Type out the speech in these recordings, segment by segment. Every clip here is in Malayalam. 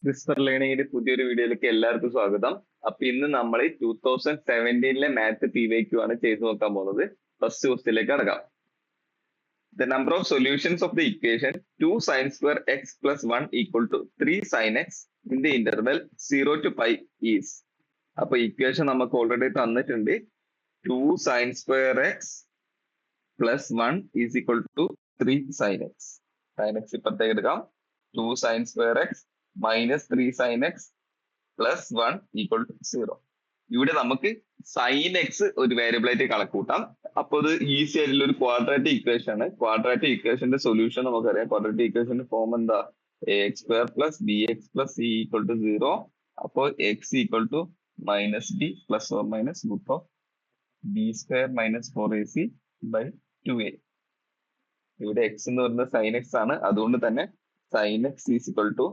ക്രിസ്പർ ലേണിംഗിന്റെ പുതിയൊരു വീഡിയോയിലേക്ക് എല്ലാവർക്കും സ്വാഗതം. അപ്പൊ ഇന്ന് നമ്മൾ 2017 മാത്ത് PYQ ആണ് ചെയ്തു നോക്കാൻ പോകുന്നത്. ഫസ്റ്റ് ക്വസ്റ്റ്യനിലേക്ക് കടക്കാം. The number of solutions of the equation 2 sin square x plus 1 equal to 3 sin x in the interval 0 to pi is. അപ്പൊ ഇക്വേഷൻ നമുക്ക് ഓൾറെഡി തന്നിട്ടുണ്ട്. 2 sin square x plus 1 is equal to 3 sin x. Sin x ഇപ്പുറത്തേക്ക് എടുക്കാം. 2 sin square x minus 3 sin x plus 1 equal to 0. ഇവിടെ നമുക്ക് sin x ഒരു വേരിയബിൾ ആയിട്ട് കണക്കൂട്ടാം. അപ്പൊ ഇത് ഈസി ആയിട്ടുള്ള ഒരു ക്വാഡ്രാറ്റിക് ഇക്വേഷൻ ആണ്. ക്വാഡ്രാറ്റിക് ഇക്വേഷന്റെ സൊല്യൂഷൻ നമുക്കറിയാം. ക്വാഡ്രാറ്റിക് ഇക്വേഷന്റെ ഫോം എന്താ? ax square plus bx plus c equal to 0. അപ്പോൾ x equal to minus d plus or minus root of b square minus 4ac by 2a. ഇവിടെ x എന്ന് പറയുന്നത് sin x ആണ്. അതുകൊണ്ട് തന്നെ sin x is equal to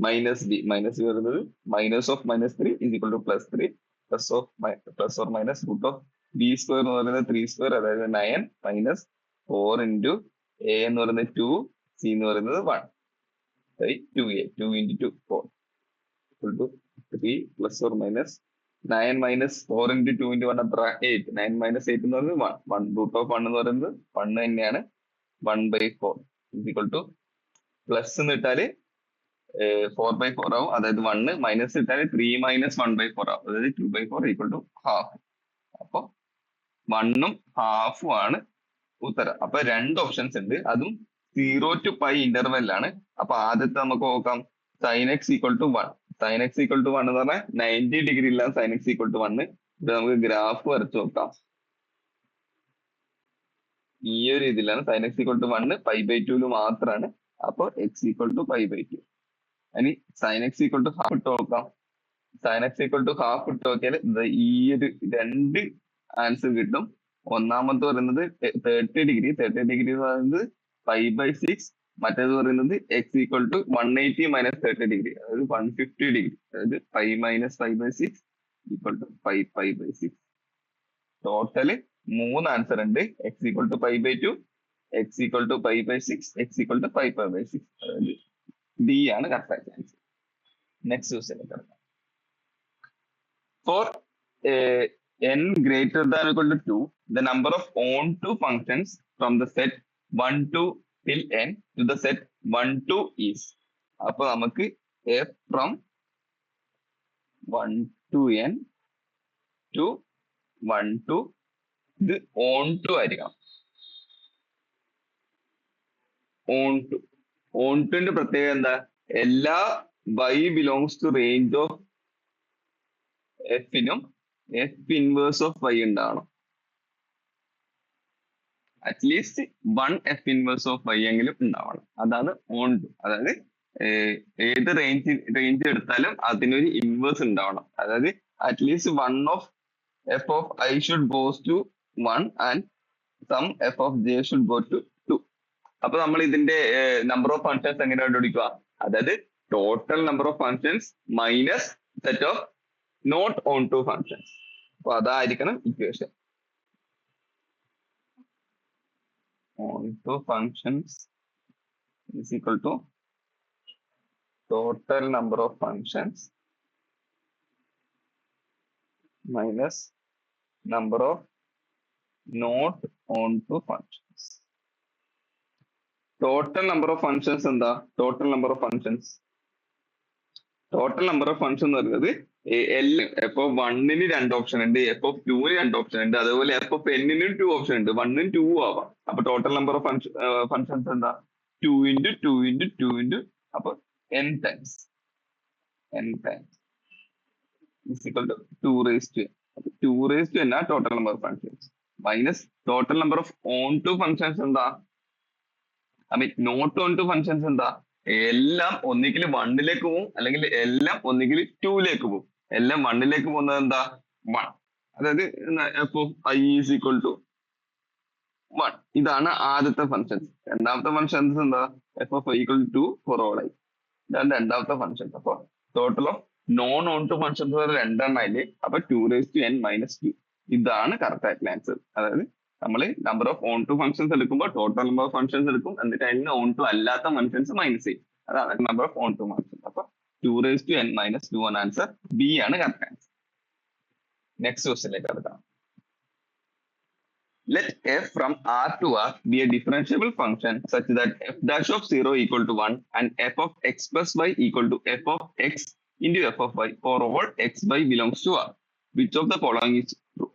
minus b. Minus b വരുന്നത് minus of minus 3 is equal to plus 3 plus or minus root of b square എന്ന് പറയുന്നത് 3 square, അതായത് 9 minus 4 into a എന്ന് പറയുന്നത് 2, c എന്ന് പറയുന്നത് 1 by 2a. 2 into 2 4 equal to 3 plus or minus 9 minus 4 into 2 into 1 അത്ര 8. 9 minus 8 എന്ന് പറയുന്നത് 1. 1 root of 1 എന്ന് പറയുന്നത് 1 തന്നെയാണ്. 1 by 4 is equal to plus എന്ന് ഇട്ടാല് 4 by 4 ആവും. അതായത് 1 മൈനസ് ഇട്ടാൽ 3 മൈനസ് 1 by 4 ആവും. അതായത് 2 by 4 ഈക്വൽ ടു ഹാഫ്. അപ്പൊ 1ഉം ഹാഫും ആണ് ഉത്തരം. അപ്പൊ രണ്ട് ഓപ്ഷൻസ് ഉണ്ട്. അതും 0 to pi ഇന്റർവെല്ലാണ്. അപ്പൊ ആദ്യത്തെ നമുക്ക് നോക്കാം. sin x equal to 1. sin x equal to 1 എന്ന് പറഞ്ഞാൽ 90 ഡിഗ്രി ഇല്ല. sin x equal to 1. ഇത് നമുക്ക് ഗ്രാഫ് വരച്ചു നോക്കാം. ഈ ഒരു ഇതിലാണ് sin x equal to 1 pi by 2 മാത്രമാണ്. അപ്പൊ x equal to pi by 2. ഇനി sin x equal to half ഇട്ട് നോക്കാം. sin x equal to half ഇട്ട് നോക്കിയാൽ ഈ ഒരു രണ്ട് ആൻസർ കിട്ടും. ഒന്നാമത്തെ പറയുന്നത് 30 ഡിഗ്രി. 30 ഡിഗ്രി എന്ന് പറയുന്നത് 5/6. മറ്റേത് പറയുന്നത് x equal to 180 minus 30 degree, അതായത് 150 ഡിഗ്രി. അതായത് 5 minus 5/6 equal to 5/6. Total 3 answer ഉണ്ട്. x equal to 5/2, x equal to 5/6, x equal to 5/6. അതായത് D ആണ് കറക്റ്റ് ആൻസർ. നെക്സ്റ്റ് ക്വസ്റ്റ്യൻ കിടക്കാം. For n greater than or equal to 2, the number of onto functions from the set 1 to till n to the set 1 to is. അപ്പൊ നമുക്ക് f from 1 to n to 1 to ഇത് onto ആയിരിക്കണം. ontoന്റെ പ്രത്യേകത എന്താ? എല്ലാ y belongs to range of എഫിനും എഫ് ഇൻവേഴ്സ് ഓഫ് y ഉണ്ടാവണം. At least 1 f inverse of y എങ്കിലും ഉണ്ടാവണം. അതാണ് onto. അതായത് ഏത് റേഞ്ച് എടുത്താലും അതിനൊരു ഇൻവേഴ്സ് ഉണ്ടാവണം. അതായത് at least 1 of f of i should goes to 1 and some f of j should go to 2. അപ്പൊ നമ്മൾ ഇതിന്റെ നമ്പർ ഓഫ് ഫങ്ഷൻസ് എങ്ങനെ കണ്ടുപിടിക്കുക? അതായത് total number of functions minus set of not onto functions. അപ്പൊ അതായിരിക്കണം equation. Onto functions is equal to total number of functions minus number of not on to functions. Total number of functions എന്താ? ടോട്ടൽ നമ്പർ ഓഫ് ഫങ്ഷൻസ് എന്ന് പറയുന്നത് എഫ് ഓഫ് 1ന് 2 ഓപ്ഷൻ ഉണ്ട്, എഫ് ഓഫ് 2ന് 2 ഓപ്ഷൻ ഉണ്ട്, അതുപോലെ എഫ് ഓഫ് n-നും 2 ഓപ്ഷൻ ഉണ്ട്. 1-നും 2 ആവാം. അപ്പൊ ടോട്ടൽ നമ്പർ ഓഫ് ഫങ്ഷൻസ് എന്താ? 2 into 2 into 2 into അപ്പൊ n times is equal to 2 raised to n. അപ്പൊ 2 raised to n ആ total number of functions minus total number of onto functions എന്താ? നോട്ട് ഓൺ ടു ഫങ്ഷൻസ് എന്താ? എല്ലാം ഒന്നുകിൽ 1ലേക്ക് പോകും, അല്ലെങ്കിൽ എല്ലാം ഒന്നുകിൽ 2ലേക്ക് പോകും. എല്ലാം 1ലേക്ക് പോകുന്നത് എന്താ? 1. അതായത് f of i is equal to 1. ഇതാണ് ആദ്യത്തെ ഫങ്ഷൻസ്. രണ്ടാമത്തെ ഫങ്ഷൻസ് എന്താ? F of i equal to for all i. ഇതാണ് രണ്ടാമത്തെ ഫങ്ഷൻസ്. അപ്പൊ total of non onto functions 2 ആയില്ലേ? അപ്പൊ 2 raised to n minus 2. ഇതാണ് കറക്റ്റ് ആയിട്ടുള്ള ആൻസർ. അതായത് നമ്മൾ number of onto functions എടുക്കുമ്പോൾ ടോട്ടൽ നമ്പർ ഓഫ് ഫങ്ഷൻസ് എടുക്കും, എന്നിട്ട് അതിന് ഓൺ ടു അല്ലാത്ത ഫങ്ഷൻസ് മൈനസ് ചെയ്യും. അതാണ് number of onto functions. അപ്പൊ 2n-2 ആണ് ആൻസർ. ബി ആണ് കറക്റ്റ് ആൻസർ. നെക്സ്റ്റ് ക്വസ്റ്റ്യനിലേക്ക് കടക്കാം. Let f from R to R be a differentiable function such that f dash of 0 equal to 1 and f of x plus y equal to f of x into f of y for all x y belongs to R. Which of the following is true?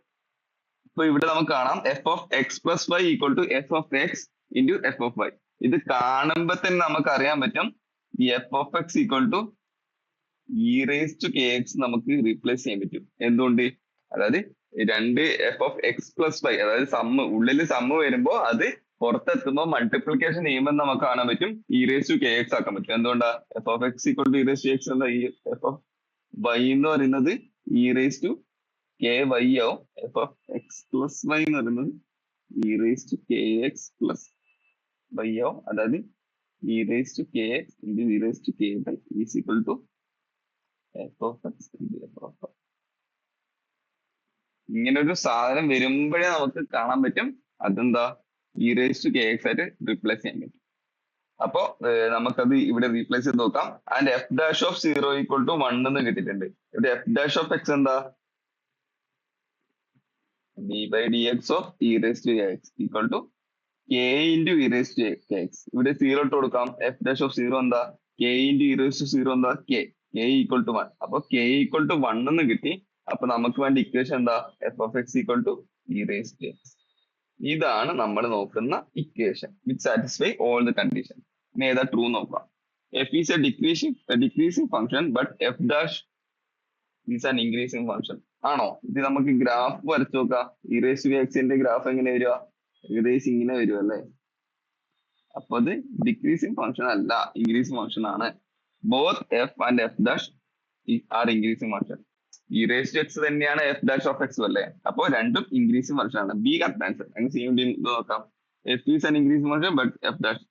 So ഇവിടെ നമുക്ക് കാണാം f of x plus y equal to f of x into f of y. ഇത് കാണുമ്പോൾ തന്നെ നമുക്ക് അറിയാൻ പറ്റും ഈ f of x equal to e raised to kx നമുക്ക് റീപ്ലേസ് ചെയ്യാൻ പറ്റും. എന്തുകൊണ്ട്? അതായത് രണ്ട് f of x plus y, അതായത് സമ്മ് ഉള്ളിൽ സമ്മ് വരുമ്പോ അത് പുറത്തെത്തുമ്പോൾ മൾട്ടിപ്ലിക്കേഷൻ ചെയ്യുമ്പോൾ നമുക്ക് കാണാൻ പറ്റും e raise to k x ആക്കാൻ പറ്റും. എന്തുകൊണ്ടാ? F of x equal to e raise to x എന്താ? ഈ എഫ് ഓഫ് വൈ എന്ന് പറയുന്നത് e raise to k y ആവും. F of x plus y എന്ന് പറയുന്നത് e raise to k x plus Y ആവും. അതായത് e raise to k x into e raise to k y is equal to f of x into f of y. ഇങ്ങനെ ഒരു സാധനം വരുമ്പോഴേ നമുക്ക് കാണാൻ പറ്റും അതെന്താ e raise to k x ആയിട്ട് റീപ്ലേസ് ചെയ്യാൻ പറ്റും. അപ്പോ നമുക്കത് ഇവിടെ റീപ്ലേസ് ചെയ്ത് നോക്കാം. And f dash of 0 equal to 1 എന്ന് കിട്ടിയിട്ടുണ്ട്. ഇവിടെ എഫ് ഡാഷ് ഓഫ് എക്സ് എന്താ? D by d x of e raise to x equal to k into e raise to x. ഇവിടെ 0 ഇട്ട് കൊടുക്കാം. എഫ് ഡാഷ് ഓഫ് 0 എന്താ? K into e raise to 0 എന്താ? K equal to 1. അപ്പൊ കെ ഈക്വൽ ടു 1 എന്ന് കിട്ടി. അപ്പൊ നമുക്ക് വേണ്ട ഇക്വേഷൻ എന്താ? F of x equal to e raise to x. ഇതാണ് നമ്മൾ നോക്കുന്ന equation which satisfy all the condition. ഇനി ഏതാ ട്രൂ നോക്കാം. F is a decreasing function but f dash is an increasing function. ആണോ? ഇത് നമുക്ക് ഗ്രാഫ് വരച്ചു നോക്കാം. ഇ റേസ് ടു എക്സിന്റെ ഗ്രാഫ് എങ്ങനെ വരിക? ഏകദേശം ഇങ്ങനെ വരും അല്ലേ? അപ്പൊ അത് ഡിക്രീസിംഗ് ഫംഗ്ഷൻ അല്ല, ഇൻക്രീസിംഗ് ഫംഗ്ഷൻ ആണ്. Both f and f dash are increasing function. E raise to x തന്നെയാണ് എഫ് ഡാഷ് ഓഫ് എക്സ് അല്ലേ? അപ്പൊ രണ്ടും ഇൻക്രീസിംഗ് ഫംഗ്ഷൻ ആണ്. B correct answer. അങ്ങനെ ചെയ്യുമ്പോൾ നോക്കാം. F is an increasing function but f dash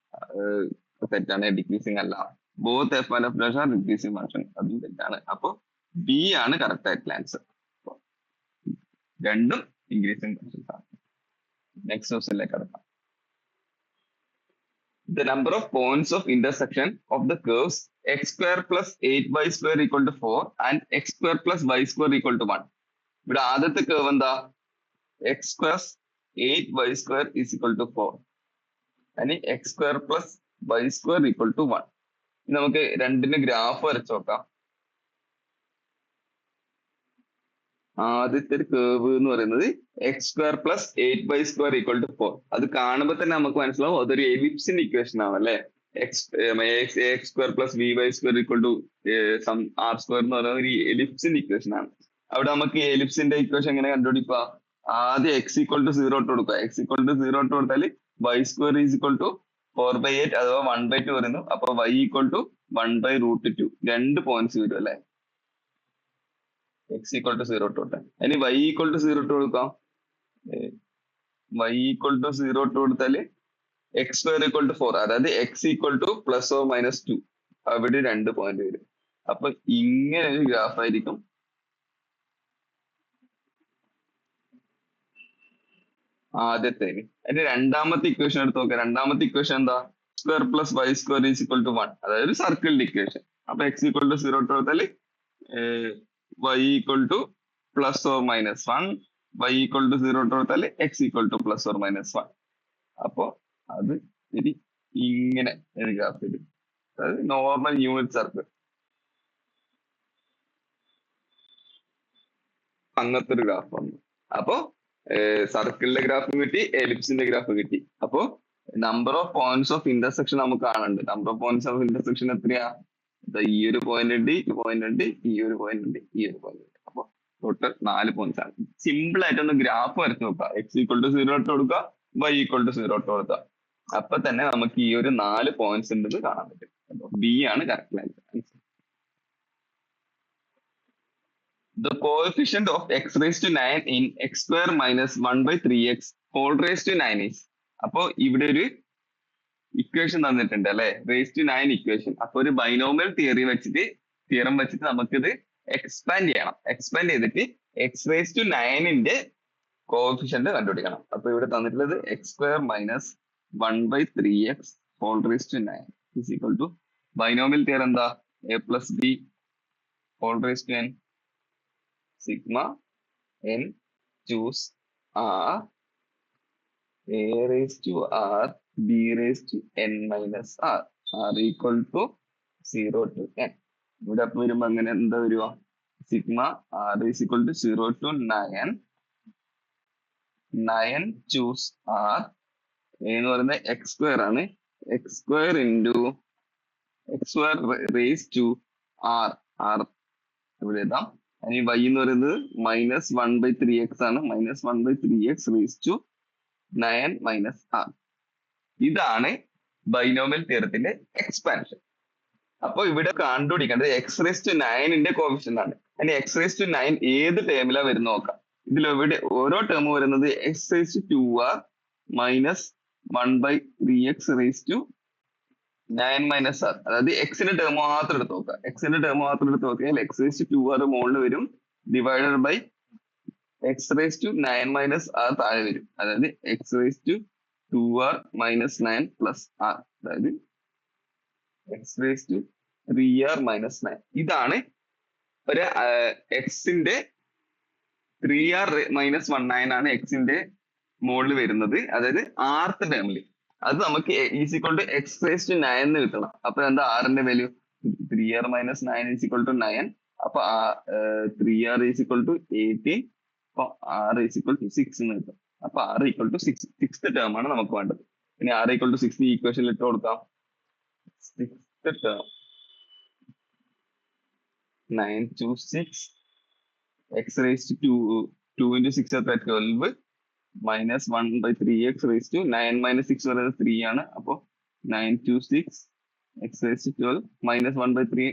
തെറ്റാണ്, ഡിക്രീസിംഗ് അല്ല. Both f and f dash are decreasing function, അതും തെറ്റാണ്. അപ്പൊ ബി ആണ് കറക്റ്റ് ആയിട്ടുള്ള ആൻസർ. രണ്ടും ഇൻക്രീസിംഗ് ഫംഗ്ഷൻസ് ആണ്. നെക്സ്റ്റ് ക്വസ്റ്റ്യനിലേക്ക് കടക്കാം. The number of points of intersection of the curves x square plus 8y square equal to 4 and x square plus y square equal to 1. ഇവിടെ ആദ്യത്തെ curve എന്താ? x square 8y square is equal to 4 and x square plus y square equal to 1. നമുക്ക് രണ്ടിന്റെ ഗ്രാഫ് വരച്ചു നോക്കാം. ആദ്യത്തെ ഒരു കേവ് എന്ന് പറയുന്നത് x square plus 8y square equal to 4. അത് കാണുമ്പോൾ തന്നെ നമുക്ക് മനസ്സിലാവും അതൊരു എലിപ്സിന്റെ ഇക്വേഷൻ ആണ് അല്ലെ? X square plus v y square equal to r square എന്ന് പറയുന്നത് ഒരു എലിപ്സിന്റെ ഇക്വേഷൻ ആണ്. അവിടെ നമുക്ക് എലിപ്സിന്റെ ഇക്വേഷൻ എങ്ങനെ കണ്ടുപിടിക്കുക? ആദ്യം എക്സ് ഈക്വൽ ടു 0 ഇട്ട് കൊടുക്കുക. എക്സ് ഈക്വൽ ടു 0 ഇട്ട് കൊടുത്താൽ y square is equal to 4/8 അഥവാ 1/2 വരുന്നു. അപ്പൊ വൈ ഈക്വൽ ടു 1/√2. 2 പോയിന്റ്സ് വരും അല്ലെ? എക്സ് ഈക്വൽ ടു 0 ഇട്ട് കൊടുത്താൽ ഇനി വൈ ഈക്വൽ ടു 0 ഇട്ട് കൊടുക്കാം. വൈ ഈക്വൽ ടു 0 ഇട്ട് കൊടുത്താൽ എക്സ് സ്ക്വയർ ഈക്വൽ ടു 4, അതായത് X equal two plus or minus 2. അവിടെ 2 പോയിന്റ് വരും. അപ്പൊ ഇങ്ങനെ ഒരു ഗ്രാഫ് ആയിരിക്കും ആദ്യത്തെ. അതിന്റെ രണ്ടാമത്തെ ഇക്വേഷൻ എടുത്ത് നോക്കാം. രണ്ടാമത്തെ ഇക്വേഷൻ എന്താ? Square plus y square is equal to 1, അതായത് ഒരു സർക്കിളിന്റെ ഇക്വേഷൻ. അപ്പൊ എക്സ് ഈക്വൽ ടു 0 ഇട്ട് കൊടുത്താൽ y equal to plus or minus 1, y equal to 0 ഇട്ട് കൊടുത്താൽ x equal to plus or minus 1. അപ്പോ അത് ഇങ്ങനെ ഒരു ഗ്രാഫ് വരും. അതായത് നോർമൽ യൂണിറ്റ് സർക്കിൾ അങ്ങനത്തെ ഒരു ഗ്രാഫ് വന്നു. അപ്പോ സർക്കിളിന്റെ ഗ്രാഫ് കിട്ടി, എലിപ്സിന്റെ ഗ്രാഫ് കിട്ടി. അപ്പോ number of points of intersection നമുക്ക് കാണുന്നുണ്ട്. Number of points of intersection എത്രയാ? ഈ ഒരു പോയിന്റ് ഉണ്ട്, ഈ പോയിന്റ് ഉണ്ട്, ഈ ഒരു പോയിന്റ് ഉണ്ട്, ഈ ഒരു പോയിന്റ് ഉണ്ട്. അപ്പൊ ടോട്ടൽ 4 പോയിന്റ്സ് ആണ്. സിമ്പിൾ ആയിട്ടൊന്ന് ഗ്രാഫ് വരച്ച് നോക്കുക. എക്സ് ഈക്വൽ ടു 0 ഇട്ട് കൊടുക്കുക, വൈ ഈക്വൽ ടു 0 ഇട്ട് കൊടുക്കുക. അപ്പൊ തന്നെ നമുക്ക് ഈ ഒരു 4 പോയിന്റ്സ് ഉണ്ടെന്ന് കാണാൻ പറ്റും. ബി ആണ് correct answer. The coefficient of x raised to 9 in x square minus 1/3x whole raised to 9 is. അപ്പൊ ഇവിടെ ഒരു ഇക്വേഷൻ തന്നിട്ടുണ്ട് അല്ലെ? Raise to 9 equation. അപ്പൊ ഒരു ബൈനോമിയൽ തിയറം വെച്ചിട്ട് നമുക്കിത് എക്സ്പാൻഡ് ചെയ്യണം. എക്സ്പാൻഡ് ചെയ്തിട്ട് എക്സ് റേസ് ടു 9ന്റെ കോഫിഷ്യന്റ് കണ്ടുപിടിക്കണം. അപ്പൊ ഇവിടെ തന്നിട്ടുള്ളത് x square minus 1/3x whole raise to 9 is equal to binomial theorem എന്താ? a plus b whole raise to n sigma n choose r a raised to r b raised to n minus r r equal to 0 to n. ഇവിടെ അപ്പൊ വരുമ്പോ അങ്ങനെ എന്താ വരുക? Sigma r is equal to 0 to 9 choose r എന്ന് പറയുന്നത് x square ആണ്. x square into x square raised to r ഇവിടെ എഴുതാം. ഇനി y എന്ന് പറയുന്നത് -1/3x ആണ്. -1/3x raised to 9 minus r. ഇതാണ് ബൈനോമിയൽ തിയറത്തിന്റെ എക്സ്പാൻഷൻ. അപ്പൊ ഇവിടെ കണ്ടുപിടിക്കേണ്ടത് x raised to 9ന്റെ കോഫിഷ്യന്റ് ആണ്. ഇനി x raised to 9 ഏത് ടേമിലാണ് വരുന്നത് നോക്കാം. ഇതിൽ ഇവിടെ ഓരോ ടേം വരുന്നത് x raised to 2r -1/3x raised to 9 minus r. അതായത് എക്സിന്റെ ടേം മാത്രം എടുത്ത് നോക്കുക. എക്സിന്റെ ടേം മാത്രം എടുത്ത് നോക്കിയാൽ x raised to 2r മുകളിൽ വരും, divided by x raised to 9 minus r താഴെ വരും. അതായത് x raised to 2r minus 9 plus r. അതായത് x raised to 3r minus 9. ഇതാണ് ഒരു എക്സിന്റെ 3r minus 19 ആണ് എക്സിന്റെ മുകളിൽ വരുന്നത്. അതായത് ആർത്ത് ടേമിൽ അത് നമുക്ക് is equal to x raised to 9 എന്ന് കിട്ടണം. അപ്പൊ എന്താ ആറിന്റെ value? 3r minus 9 is equal to 9. അപ്പൊ 3r is equal to 18. അപ്പൊ r is equal to 6 എന്ന് കിട്ടും. അപ്പൊ r equal to 6 sixth term ആണ് നമുക്ക് വേണ്ടത്. ഇനി r equal to 6 ഈക്വേഷനിൽ ഇട്ട് കൊടുക്കാം. Sixth term 9 to 6 x raised to 2 into 6 എത്ര? 12 -1/3x raised to 9 minus 6 പറയുന്നത് 3 ആണ്. അപ്പൊ 9 to 6 x raised to 12 -1/3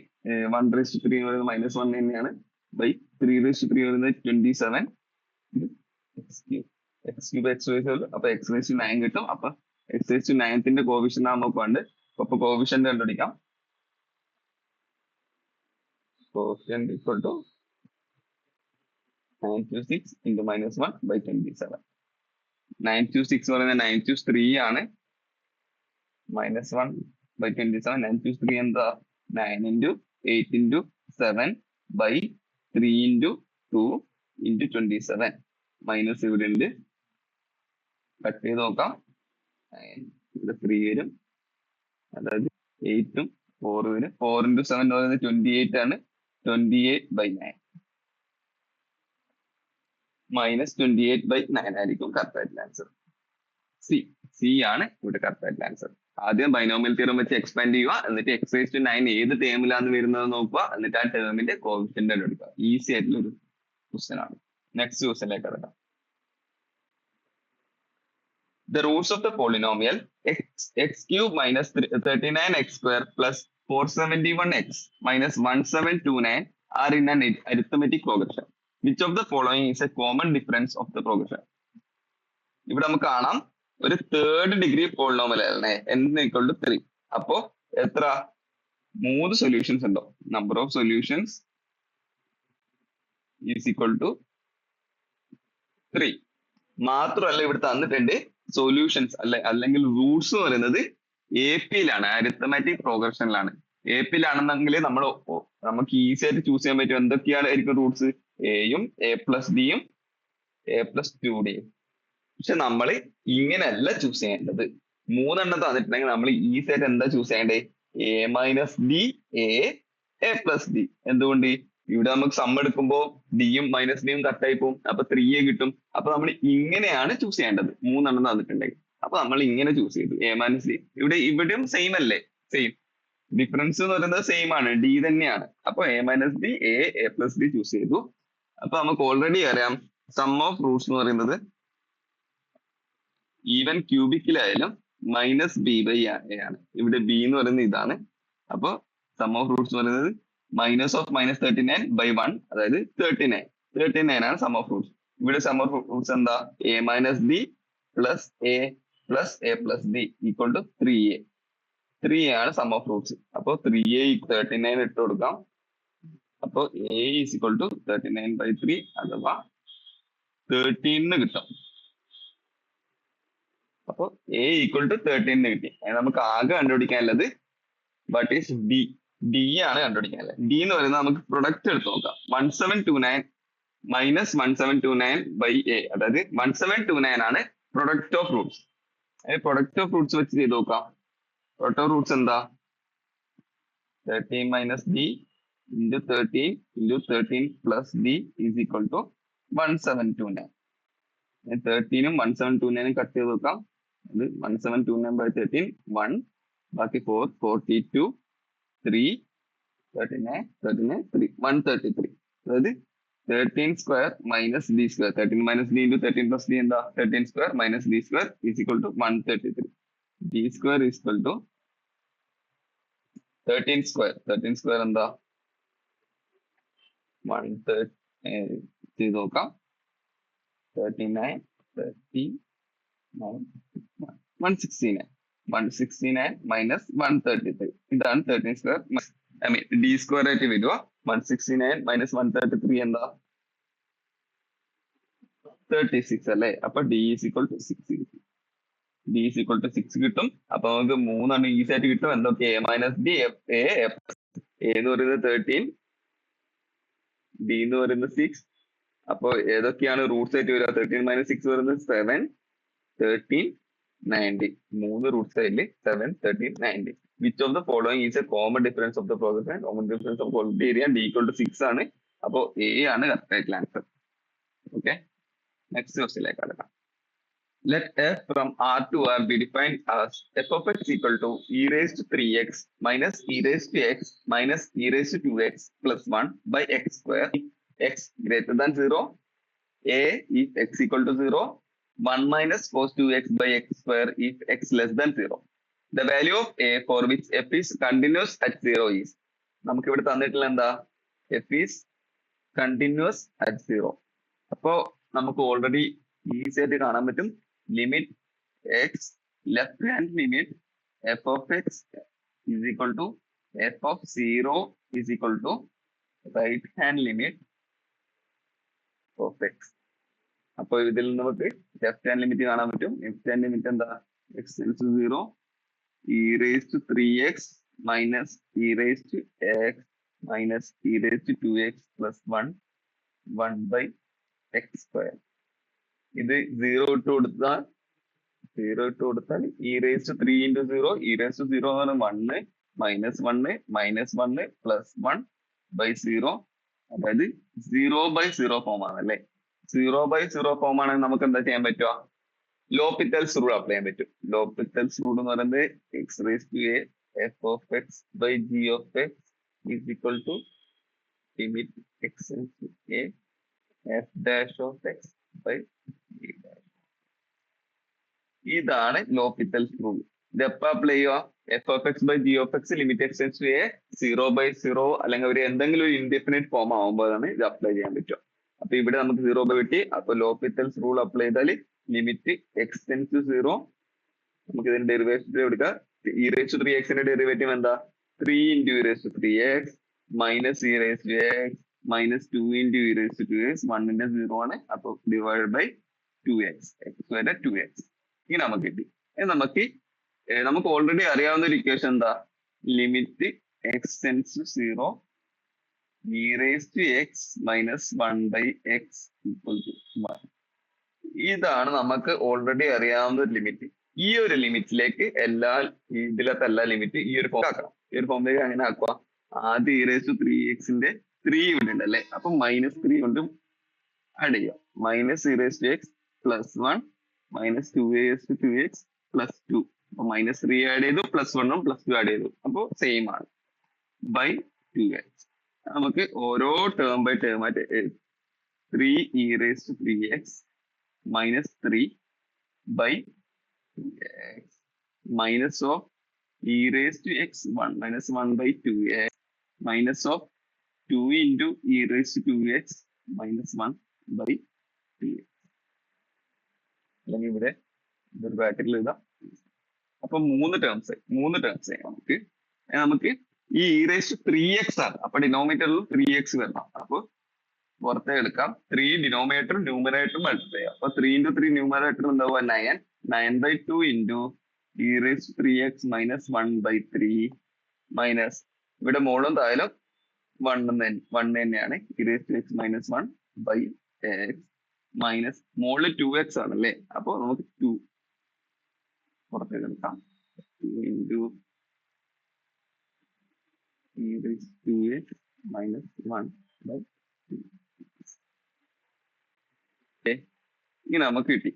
1 raised to 3 പറയുന്നത് -1 തന്നെയാണ്, ബൈ 3 raised to 3 പറയുന്നത് 27 x cube x raised to 12. അപ്പൊ x raised to 9 കിട്ടും. അപ്പൊ x raised to 9ന്റെ കോഫിഷ്യന്റ് ആണ് നമുക്ക് വേണ്ടത്. അപ്പൊ കോഫിഷ്യന്റ് കണ്ടുപിടിക്കാം. Coefficient equal to 9 to 6 into -1/27. 9 to 6 പറയുന്നത് 9 to 3 ആണ്. -1/27. 9 to 3 എന്താ? 9 into 8 into 7 by 3 into 2 into 27. Minus ഇവിടെ ഉണ്ട്, കട്ട് ചെയ്ത് നോക്കാം. ഇവിടെ 3 വരും, അതായത് 8ഉം 4 വരും. 4 into 7 എന്ന് പറയുന്നത് 28 ആണ്. 28/9 -28/9 ആയിരിക്കും കറക്റ്റ് ആയിട്ടുള്ള ആൻസർ. സി ആണ് ഇവിടെ കറക്റ്റ് ആയിട്ടുള്ള ആൻസർ. ആദ്യം ബൈനോമിയൽ തിയറം വെച്ച് എക്സ്പാൻഡ് ചെയ്യുക, എന്നിട്ട് x raised to 9 ഏത് ടേമിലാണ് വരുന്നത് നോക്കുക, എന്നിട്ട് ആ ടേമിന്റെ കോഫിഷ്യന്റ് എടുക്കുക. ഈസി ആയിട്ടുള്ള ഒരു ക്വസ്റ്റ്യൻ ആണ്. നെക്സ്റ്റ് ക്വസ്റ്റ്യനിലേക്ക് കിടക്കാം. The roots of the polynomial x cube minus 39x square plus 471x minus 1729 are in an arithmetic progression. Which of the following is a common difference of the progression? ഇവിടെ നമുക്ക് കാണാം ഒരു തേർഡ് ഡിഗ്രി പോളിനോമിയൽ ആണ് n equal to 3. അപ്പോ എത്ര? 3 സൊല്യൂഷൻസ് ഉണ്ടോ? Number of solutions is equal to 3. മാത്രമല്ല ഇവിടെ തന്നിട്ടുണ്ട് സൊല്യൂഷൻസ് അല്ലെങ്കിൽ റൂട്ട്സ് എന്ന് പറയുന്നത് AP-യിലാണ്, അരിത്തമാറ്റിക് പ്രോഗ്രഷനിലാണ്. AP-യിലാണെന്നെങ്കിൽ നമുക്ക് ഈസി ആയിട്ട് ചൂസ് ചെയ്യാൻ പറ്റും എന്തൊക്കെയായിരിക്കും റൂട്ട്സ്? എയും A+Dയും A+2Dയും. പക്ഷെ നമ്മൾ ഇങ്ങനെയല്ല ചൂസ് ചെയ്യേണ്ടത്. 3 എണ്ണം തന്നിട്ടുണ്ടെങ്കിൽ നമ്മൾ ഈസി ആയിട്ട് എന്താ ചൂസ് ചെയ്യേണ്ടത്? A-D A+D. എന്തുകൊണ്ട്? ഇവിടെ നമുക്ക് സം എടുക്കുമ്പോൾ ഡിയും -Dയും കട്ടായി പോകും. അപ്പൊ 3 കിട്ടും. അപ്പൊ നമ്മൾ ഇങ്ങനെയാണ് ചൂസ് ചെയ്യേണ്ടത്. 3 എണ്ണം തന്നിട്ടുണ്ടെങ്കിൽ അപ്പൊ നമ്മൾ ഇങ്ങനെ ചൂസ് ചെയ്തു A-D. ഇവിടെയും സെയിം അല്ലേ? സെയിം ഡിഫറൻസ് എന്ന് പറയുന്നത് സെയിം ആണ്, ഡി തന്നെയാണ്. അപ്പൊ A-D A+D ചൂസ് ചെയ്തു. അപ്പൊ നമുക്ക് ഓൾറെഡി അറിയാം സം ഓഫ് റൂട്ട്സ് എന്ന് പറയുന്നത് ഈവൻ ക്യൂബിക്കിലായാലും -B/A ആണ്. ഇവിടെ B എന്ന് പറയുന്നത് ഇതാണ്. അപ്പൊ സം ഓഫ് റൂട്ട്സ് എന്ന് പറയുന്നത് -39/1, അതായത് 39 ആണ് സം ഓഫ് റൂട്ട്സ്. ഇവിടെ സം ഓഫ് റൂട്ട്സ് എന്താ? A-D plus A+D equal to 3A. 3A ആണ് സം ഓഫ് റൂട്ട്സ്. അപ്പൊ 3A 39 ഇട്ട് കൊടുക്കാം. അപ്പൊ A is equal to 39/3 അഥവാ 13 കിട്ടും. അപ്പൊ A equal to 13 കിട്ടി. നമുക്ക് ആകെ കണ്ടുപിടിക്കാനുള്ളത് what is D? ഡി ആണ് കണ്ടുപിടിക്കാൻ അല്ലേ. ഡി എന്ന് പറയുന്നത് നമുക്ക് പ്രൊഡക്റ്റ് എടുത്ത് നോക്കാം. 1729 മൈനസ് 1729 ബൈ എ, അതായത് 1729 ആണ് product of roots. Product of roots വെച്ച് ചെയ്ത് നോക്കാം. പ്രൊഡക്റ്റ് ഓഫ് റൂട്ട്സ് എന്താ? 13 minus d into 13 into 13 plus d is equal to 1729. 13ഉം 1729ഉം കട്ട് ചെയ്ത് നോക്കാം. അത് 1729 ബൈ 13 1, ബാക്കി 4, 42, 3, 39, 39, 3, 133. അതായത് 13 square minus d square, 13 minus d into 13 plus d എന്താ? 13 square minus d square is equal to 133. D square is equal to 13 square, 13 square എന്താ? 130 ചെയ്ത് നോക്കാം. 39, 39, 169. 169 മൈനസ് 133. ഇതാണ് 13 square. I mean D square ആയിട്ട് വരിക. 169 മൈനസ് 133 എന്താ? 36 അല്ലേ. അപ്പൊ ഡി ഈസ് ഈക്വൽ ടു 6 കിട്ടും. ഡി ഈസ് ഈക്വൽ ടു 6 കിട്ടും. അപ്പൊ നമുക്ക് 3 ഈസി ആയിട്ട് കിട്ടും. എന്തൊക്കെ? എ മൈനസ് ഡി, എ എന്ന് പറയുന്നത് 13, ഡി എന്ന് പറയുന്നത് 6. അപ്പൊ ഏതൊക്കെയാണ് റൂട്ട്സ് ആയിട്ട് വരിക? 13 മൈനസ് 6 വരുന്നത് 7, 13, 90. 3 റൂട്ട്സ് ആയില്ലേ? 7, 13, 90. Which of the following is a common difference of the progress? Common difference of quality area d equal to 6 ആണ്. അപ്പോ എ ആണ് കറക്റ്റ് ആയിട്ടുള്ള ആൻസർ. ഓക്കെ, നെക്സ്റ്റ് ക്വസ്റ്റ്യനിലേക്ക് കടക്കാം. Let f from R to R be defined as f of x equal to e raised to 3x minus e raised to x minus e raised to 2x plus 1 by x square if x greater than 0, a if x equal to 0, 1 minus cos 2x by x square if x less than 0. The value of a for which f is continuous at 0 is. നമുക്ക് ഇവിടെ തന്നിട്ടുള്ള എന്താ? f is continuous at 0. അപ്പോ നമുക്ക് ഓൾറെഡി ഈസി ആയിട്ട് കാണാൻ പറ്റും. Limit X, left hand limit F of X is equal to f of 0 is equal to right hand limit of x. അപ്പൊ ഇതിൽ നമുക്ക് ലെഫ്റ്റ് ഹാൻഡ് ലിമിറ്റ് കാണാൻ പറ്റും. ലെഫ്റ്റ് ഹാൻഡ് ലിമിറ്റ് എന്താ? x → 0 e raised to 3x minus e raised to x minus e raised to 2x plus 1 by x square. ഇത് 0 ഇട്ട് കൊടുത്താൽ e raised to 3 into 0, e raised to 0 എന്ന് പറഞ്ഞാൽ 1 minus 1 plus 1 by 0. അതായത് 0 by 0 ഫോം ആണ് അല്ലേ. 0 by 0 ഫോം ആണെങ്കിൽ നമുക്ക് എന്താ ചെയ്യാൻ പറ്റുക? ലോപിറ്റൽസ് റൂൾ അപ്ലൈ ചെയ്യാൻ പറ്റും. ലോപിറ്റൽസ് റൂൾ എന്ന് പറയുന്നത് x raised to a f of x by g of x is equal to limit x into a f dash of x by g dash. ഇതാണ് ലോപിറ്റൽസ് റൂൾ. ഇത് എപ്പോ അപ്ലൈ ചെയ്യുക? F of x by g of x limit x tends to a 0 by 0 അല്ലെങ്കിൽ ഒരു എന്തെങ്കിലും ഒരു ഇൻഡെഫിനിറ്റ് ഫോം ആവുമ്പോഴാണ് ഇത് അപ്ലൈ ചെയ്യാൻ പറ്റുക. അപ്പൊ ഇവിടെ നമുക്ക് 0 by കിട്ടി. അപ്പൊ ലോപിറ്റൽസ് റൂൾ അപ്ലൈ ചെയ്താൽ ലിമിറ്റ് എക്സ് ടെൻഡ്സ് ടു 0, നമുക്ക് ഇതിന്റെ ഡെറിവേറ്റീവ് എടുക്കാം. e raised to 3x ന്റെ ഡെറിവേറ്റീവ് എന്താ? 3 into e raised to 3x minus e raised to x minus 2 into e raised to 2x. 1 ന്റെ 0 ആണ്. അപ്പൊ ഡിവൈഡ് ബൈ 2x, x വരെ 2x. ഇനി നമുക്ക് കിട്ടി. നമുക്ക് ഓൾറെഡി അറിയാവുന്ന ഒരു ഇക്വേഷൻ എന്താ? Limit x tends to 0 e raised to x minus 1 by x equal to 1. ഇതാണ് നമുക്ക് ഓൾറെഡി അറിയാവുന്ന ഒരു ലിമിറ്റ്. ഈ ഒരു ലിമിറ്റിലേക്ക് ഇതിലത്തെ എല്ലാ ലിമിറ്റ് ഈ ഒരു ഫോം ആക്കണം. ഈ ഒരു ഫോമിലേക്ക് അങ്ങനെ ആക്കുക. ആദ്യം e raised to 3x ന്റെ 3 ഇവിടെ ഉണ്ട് അല്ലെ. അപ്പൊ -3 കൊണ്ടും ആഡ് ചെയ്യാം. minus e raised to x plus 1 minus 2a raised to 2x plus 2. അപ്പൊ -3 ആഡ് ചെയ്തു, +1 ഉം +2 ആഡ് ചെയ്തു. അപ്പൊ സെയിം ആണ് ബൈ 2x. നമുക്ക് ഓരോ ടേം ബൈ ടേം ആയിട്ട് 3 e raised to 3x minus 3 by 2x minus of e raised to x 1 minus 1 by 2x minus of 2 into e raised to 2x minus 1 by 2x. അല്ലെങ്കിൽ ഇവിടെ ഇതൊരു ബ്രാക്കറ്റിൽ എഴുതാം. അപ്പൊ മൂന്ന് ടേംസ് നമുക്ക് ഈ e raised to 3x ആണ്. അപ്പൊ ഡിനോമിനേറ്ററിൽ 3x വരണം. അപ്പൊ പുറത്തെ എടുക്കാം. 3 ഡിനോമിനേറ്റർ ന്യൂമറേറ്റർ മൾട്ടിപ്ലൈ ചെയ്യാം. അപ്പൊ 3 into 3 numerator എന്താവുക? 9 by 2 into e raised to 3x minus 1 by 3 minus ഇവിടെ മോളും തായാലും വൺ തന്നെയാണ്. ex minus 1 by x minus മോളിൽ 2x ആണല്ലേ, അപ്പൊ നമുക്ക് 2 പുറത്തേക്ക് എടുക്കാം. 2 into 2x minus 1 by 2. ഇങ്ങനെ നമുക്ക് കിട്ടി.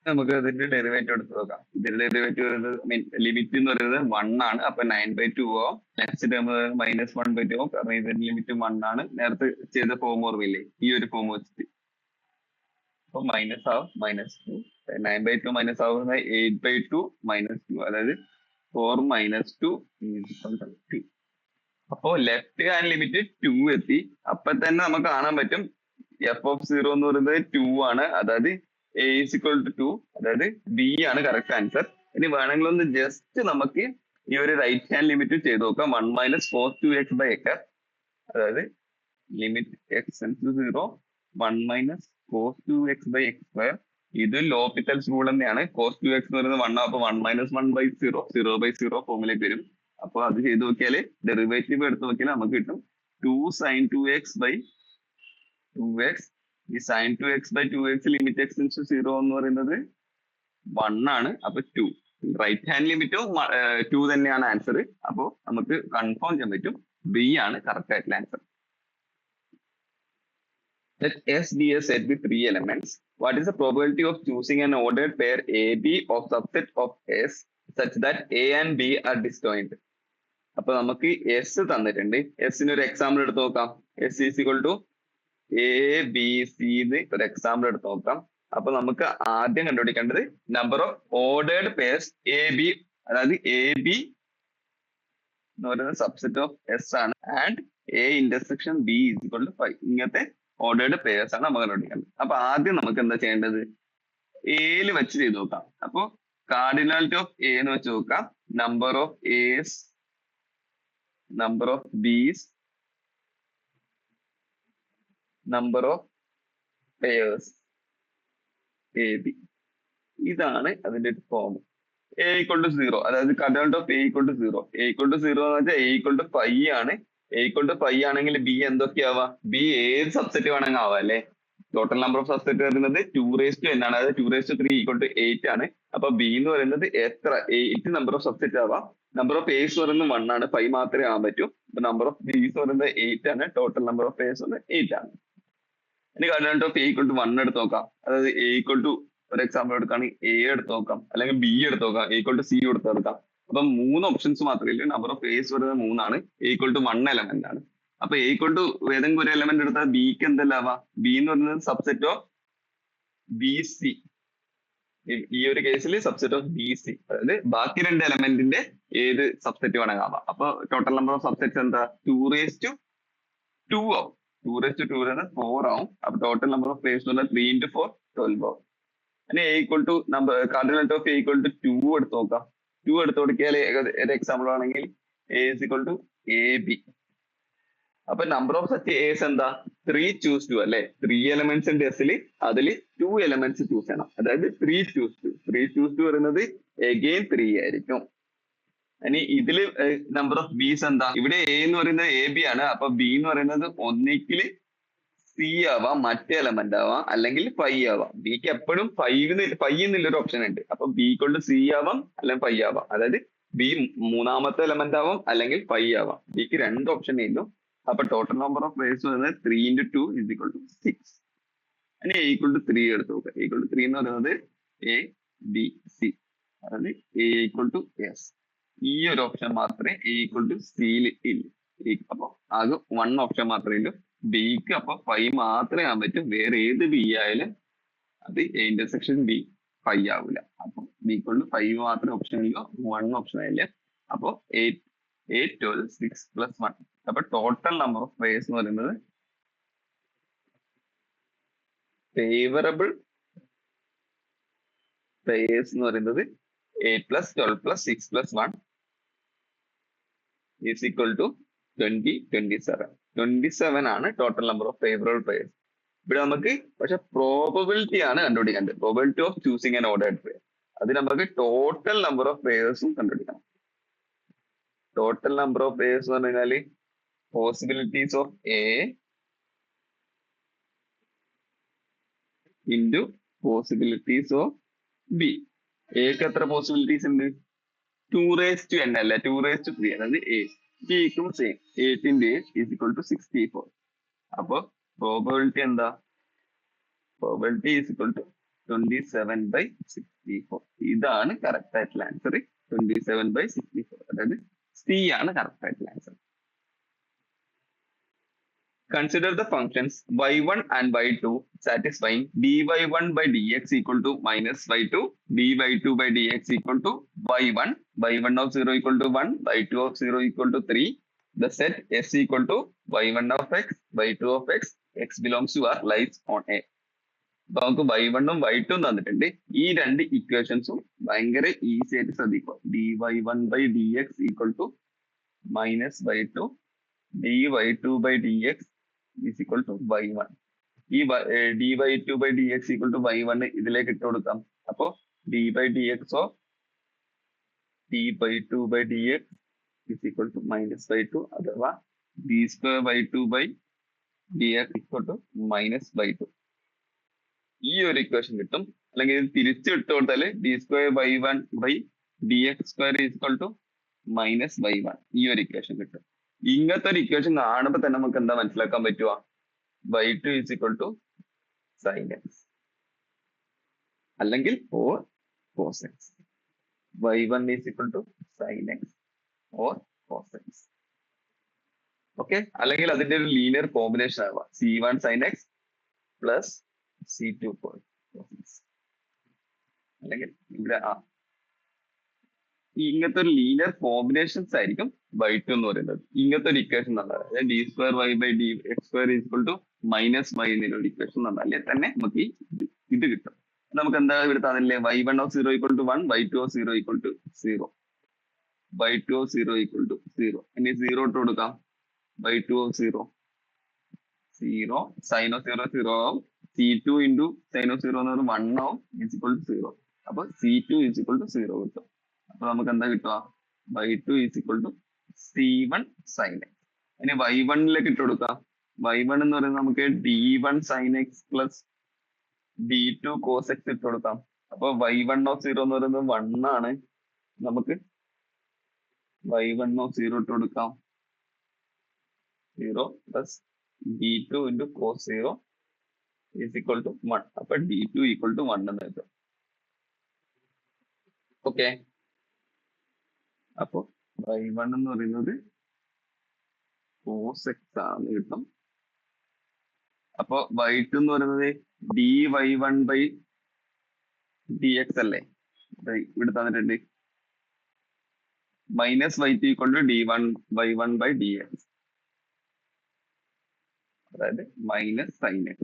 നമുക്ക് അതിന്റെ ഡെറിവേറ്റീവ് എടുത്ത് നോക്കാം. ഇതിന്റെ ഡെറിവേറ്റീവ് വരുന്നത് ലിമിറ്റ് എന്ന് പറയുന്നത് 1 ആണ്. അപ്പൊ 9/2 ആവും. നെക്സ്റ്റ് ടേം -1/2 ആവും. കാരണം ഇതിന്റെ ലിമിറ്റ് 1 ആണ്. നേരത്തെ ചെയ്ത ഫോം ഓർമ്മയില്ലേ, ഈ ഒരു ഫോം വെച്ചിട്ട്. അപ്പൊ മൈനസ് ആവും, -2. 9/2 മൈനസ് ആവുന്നത് 8/2 -2, അതായത് 4 - 2 2. അപ്പോ ലെഫ്റ്റ് ഹാൻഡ് ലിമിറ്റ് 2 എത്തി. അപ്പൊ തന്നെ നമുക്ക് കാണാൻ പറ്റും f(0) എന്ന് പറയുന്നത് 2 ആണ്. അതായത് a is equal to 2, അതായത് ബി ആണ് കറക്റ്റ് ആൻസർ. ഇനി വേണമെങ്കിൽ ഒന്ന് ജസ്റ്റ് നമുക്ക് ഈ ഒരു റൈറ്റ് ഹാൻഡ് ലിമിറ്റ് ചെയ്ത് നോക്കാം. 1 - cos 2x by x, അതായത് limit x tends to 0, 1 - cos 2x by x square. ഇത് ലോപിറ്റൽസ് റൂൾ തന്നെയാണ്. cos 2x എന്ന് പറയുന്നത് 1, അപ്പൊ 1 - 1/0, 0/0 ഫോമിലേക്ക് വരും. അപ്പൊ അത് ചെയ്ത് നോക്കിയാല് ഡെറിവേറ്റീവ് എടുത്ത് നോക്കിയാൽ നമുക്ക് കിട്ടും 2 sin 2x by 2x. ഈ sin 2x by 2x limit x tends to 0 എന്ന് പറയുന്നത് 1 ആണ്. അപ്പൊ 2 റൈറ്റ് ഹാൻഡ് ലിമിറ്റും 2 തന്നെയാണ് ആൻസർ. അപ്പൊ നമുക്ക് കൺഫേം ചെയ്യാൻ പറ്റും ബി ആണ് കറക്റ്റ് ആയിട്ടുള്ള answer. Let S be a set with 3 elements. What is the probability of choosing an ordered pair AB of subset of S such that A and B are disjoint? അപ്പൊ നമുക്ക് എസ് തന്നിട്ടുണ്ട്. എസിന് ഒരു എക്സാമ്പിൾ എടുത്ത് നോക്കാം. S is equal to ABC ഒരു എക്സാമ്പിൾ എടുത്ത് നോക്കാം. അപ്പൊ നമുക്ക് ആദ്യം കണ്ടുപിടിക്കേണ്ടത് number of ordered pairs AB, അതായത് AB എന്ന് പറയുന്നത് സബ്സെറ്റ് ഓഫ് എസ് ആണ്. And A intersection B is equal to 5. ഇങ്ങനത്തെ ഓർഡേർഡ് പേഴ്സ് ആണ് നമുക്ക് കണ്ടുപിടിക്കേണ്ടത്. അപ്പൊ ആദ്യം നമുക്ക് എന്താ ചെയ്യേണ്ടത്, എയിൽ വെച്ച് ചെയ്ത് നോക്കാം. അപ്പൊ കാർഡിനാലിറ്റി ഓഫ് എ എന്ന് വെച്ച് നോക്കാം. Number of S, number of B's, number of pairs AB. ഇതാണ് അതിന്റെ ഒരു ഫോം. A equal to 0, അതായത് കർഡിനാലിറ്റി of A equal to 0. A equal to 0 എന്ന് വെച്ചാൽ A equal to 5 ആണ്. A equal to 5 ആണെങ്കിൽ B എന്തൊക്കെയാവാം, B ഏത് സബ്സെറ്റ് വേണമെങ്കിൽ ആവാം അല്ലെ. ടോട്ടൽ നമ്പർ ഓഫ് സബ്സെറ്റ് വരുന്നത് 2n ആണ്, അതായത് 2(3) = 8 ആണ്. അപ്പൊ B എന്ന് പറയുന്നത് എത്ര 8 നമ്പർ ഓഫ് സബ്സെറ്റ് ആവാം. നമ്പർ ഓഫ് പേഴ്സ് പറയുന്നത് 1 ആണ്, 5 മാത്രമേ ആവാൻ പറ്റൂ. അപ്പൊ നമ്പർ ഓഫ് ബീസ് പറയുന്നത് 8 ആണ്. ടോട്ടൽ നമ്പർ ഓഫ് പേഴ്സ് പറയുന്നത് 8 ആണ്. ഇനി cardinality of A equal to 1 എടുത്ത് നോക്കാം. അതായത് A equal to ഒരു എക്സാമ്പിൾ എടുക്കുകയാണെങ്കിൽ A എടുത്ത് നോക്കാം, അല്ലെങ്കിൽ B എടുത്ത് നോക്കാം. A equal to C എടുത്ത് നോക്കാം. അപ്പൊ 3 ഓപ്ഷൻസ് മാത്രമേ ഇല്ല. നമ്പർ ഓഫ് പേഴ്സ് പറയുന്നത് 3 ആണ്. A equal to 1 എലമെന്റ് ആണ്. അപ്പൊ A equal to ഏതെങ്കിലും ഒരു എലമെന്റ് എടുത്താൽ ബിക്ക് എന്തെല്ലാം ആവാം. ബി എന്ന് പറയുന്നത് സബ്സെറ്റ് ഓഫ് BC. ഈ ഒരു കേസിൽ സബ്സെറ്റ് ഓഫ് BC, അതായത് ബാക്കി 2 എലമെന്റിന്റെ ഏത് സബ്സെറ്റ് വേണമെങ്കിൽ ആവാം. അപ്പൊ ടോട്ടൽ നമ്പർ ഓഫ് സബ്സെറ്റ്സ് എന്താ 2^2 ആവും. 2^2 4 ആവും. അപ്പൊ ടോട്ടൽ നമ്പർ ഓഫ് പേഴ്സ് 3 × 4 12 ആവും. ഇനി A equal to number cardinality of A equal to 2 എടുത്ത് നോക്കാം. 2 എടുത്ത് കൊടുക്കിയാൽ ഒരു എക്സാമ്പിൾ ആണെങ്കിൽ A is equal to AB. അപ്പൊ നമ്പർ ഓഫ് സച്ച് എസ് എന്താ 3 choose 2 അല്ലെ. 3 എലമെന്റ്സ് ഉണ്ട് എസിൽ, അതിൽ 2 എലമെന്റ്സ് ചൂസ് ചെയ്യണം. അതായത് 3 choose 2. 3 choose 2 പറയുന്നത് again 3 ആയിരിക്കും. ഇനി ഇതില് നമ്പർ ഓഫ് ബീസ് എന്താ, ഇവിടെ A എന്ന് പറയുന്നത് AB ആണ്. അപ്പൊ B എന്ന് പറയുന്നത് ഒന്നിക്കിൽ C ആവാം, മറ്റേ എലമെന്റ് ആവാം, അല്ലെങ്കിൽ 5 ആവാം. ബിക്ക് എപ്പോഴും 5 എന്നുള്ളൊരു ഓപ്ഷൻ ഉണ്ട്. അപ്പൊ B കൊണ്ട് C ആവാം, അല്ലെങ്കിൽ 5 ആവാം. അതായത് B മൂന്നാമത്തെ എലമെന്റ് ആവാം, അല്ലെങ്കിൽ 5 ആവാം. ബിക്ക് 2 ഓപ്ഷൻ ആയിരുന്നു. അപ്പൊ ടോട്ടൽ നമ്പർ ഓഫ് പേഴ്സ് വരുന്നത് 3 × 2 = 6. ഇനി A equal to 3 എടുത്ത് നോക്കുക. A equal to 3 എന്ന് പറയുന്നത് ABC, അതായത് A equal to S. ഈ ഒരു ഓപ്ഷൻ മാത്രമേ A equal to C ഇല്ല. അപ്പൊ ആകെ 1 ഓപ്ഷൻ മാത്രമേ ഉള്ളൂ. ബിക്ക് അപ്പൊ 5 മാത്രമേ ആവാൻ പറ്റും. വേറെ ഏത് ബി ആയാലും അത് A ഇന്റർസെക്ഷൻ B 5 ആവില്ല. അപ്പൊ B equal to 5 മാത്രമേ ഓപ്ഷൻ ഉള്ളൂ, 1 ഓപ്ഷൻ ആയില്ല. അപ്പൊ 8, 12, 6 + 1. അപ്പൊ ടോട്ടൽ നമ്പർ ഓഫ് പേഴ്സ് എന്ന് പറയുന്നത് ഫേവറബിൾ പേഴ്സ് എന്ന് പറയുന്നത് 8 + 12 + 6 + 1 is equal to 20, 27. 27 ആണ് total number of favourable purse. ഇവിടെ നമുക്ക് പക്ഷെ പ്രോബബിലിറ്റി ആണ് കണ്ടുപിടിക്കേണ്ടത്. Probability of choosing an ordered pair. അത് നമുക്ക് ടോട്ടൽ നമ്പർ ഓഫ് പേഴ്സും കണ്ടുപിടിക്കണം. ടോട്ടൽ നമ്പർ ഓഫ് എസ് എന്ന് പറഞ്ഞു കഴിഞ്ഞാല് possibilities of a into possibilities of b. എക്ക് എത്ര പോസിബിലിറ്റീസ് ഉണ്ട്? 2n അല്ല, 2³ അതായത് എ. ബിക്കും സെയിം 18 ഈസ് ഇക്വൽ ടു 64. അപ്പൊ പ്രോബബിലിറ്റി എന്താ? Probability is equal to 27/64. ഇതാണ് കറക്റ്റ് ആയിട്ടുള്ള ആൻസർ. 27/64 അതായത് സി ആണ് കറക്റ്റ് ആയിട്ടുള്ള answer. Consider the functions y1 and y2 satisfying dy1 by dx equal to minus y2, dy2 by dx equal to y1, y1 of 0 equal to 1, y2 of 0 equal to 3. The set S equal to y1 of x, y2 of x, x belongs to R lies on A. അപ്പൊ നമുക്ക് y1 ഉം y2 ഉം തന്നിട്ടുണ്ട്. ഈ രണ്ട് ഇക്വേഷൻസും ഭയങ്കര ഈസി ആയിട്ട് ശ്രദ്ധിക്കുക. dy1 by dx equal to minus y2, dy2 by dx is equal to y1. ഈ dy2 by dx equal to y1 ഇതിലേക്ക് ഇട്ട് കൊടുക്കാം. അപ്പോ d by dx of d/2 by dx is equal to minus y2 അഥവാ d²y2 by dx equal to minus y2. ഈ ഒരു ഇക്വേഷൻ കിട്ടും. അല്ലെങ്കിൽ ഇത് തിരിച്ചു ഇട്ട് കൊടുത്താൽ d²y1 by dx² is equal to minus y1. ഈ ഒരു ഇക്വേഷൻ കിട്ടും. ഇങ്ങനത്തെ ഒരു ഇക്വേഷൻ കാണുമ്പോൾ തന്നെ നമുക്ക് എന്താ മനസ്സിലാക്കാൻ പറ്റുക? y2 is equal to sin x അല്ലെങ്കിൽ or cos x. y1 is equal to sin x or cos x. Okay, അല്ലെങ്കിൽ അതിന്റെ ഒരു ലീനിയർ കോമ്പിനേഷൻ ആവാം. c1 sin x plus c2 cos x. അല്ലെങ്കിൽ ഇവിടെ ഇങ്ങനത്തെ ഒരു ലീനിയർ കോമ്പിനേഷൻസ് ആയിരിക്കും y2 എന്ന് പറയുന്നത്. ഇങ്ങനത്തെ ഒരു ഇക്വേഷൻ തന്നാൽ d²y by dx² is equal to minus y എന്നൊരു ഇക്വേഷൻ തന്നാലേ തന്നെ നമുക്ക് ഇത് കിട്ടും. നമുക്ക് എന്താ ഇവിടെ തന്നില്ലേ? y1 of 0 equal to 1, y2 of 0 equal to 0, y2 of 0 equal to 0. ഇനി 0 ഇട്ട് കൊടുക്കാം. y2 of 0 0, sin of 0 0 ആവും. c2 into sin of 0 എന്ന് പറയുന്നത് 1 ആവും, is equal to 0. അപ്പൊ c2 is equal to 0 കിട്ടും. അപ്പൊ നമുക്ക് എന്താ കിട്ടുക? y2 is equal to c1 sin x. ഇനി y1 ലേക്ക് ഇട്ട് കൊടുക്കാം. y1 എന്ന് പറയുന്നത് നമുക്ക് d1 sin x plus d2 cos x ഇട്ട് കൊടുക്കാം. അപ്പൊ y1 of 0 എന്ന് പറയുന്നത് 1 ആണ്. നമുക്ക് y1 of 0 ഇട്ട് കൊടുക്കാം. 0 plus d2 into cos 0 is equal to 1. അപ്പൊ d2 equal to 1 എന്ന് കിട്ടും. ഓക്കെ, അപ്പൊ y1 എന്ന് പറയുന്നത് cos x ആണെന്ന് കിട്ടും. അപ്പൊ y2 എന്ന് പറയുന്നത് dy1 by dx അല്ലേ? ഇവിടെ തന്നിട്ടുണ്ട് minus y2 equal to dy1 by dx, അതായത് minus sin x.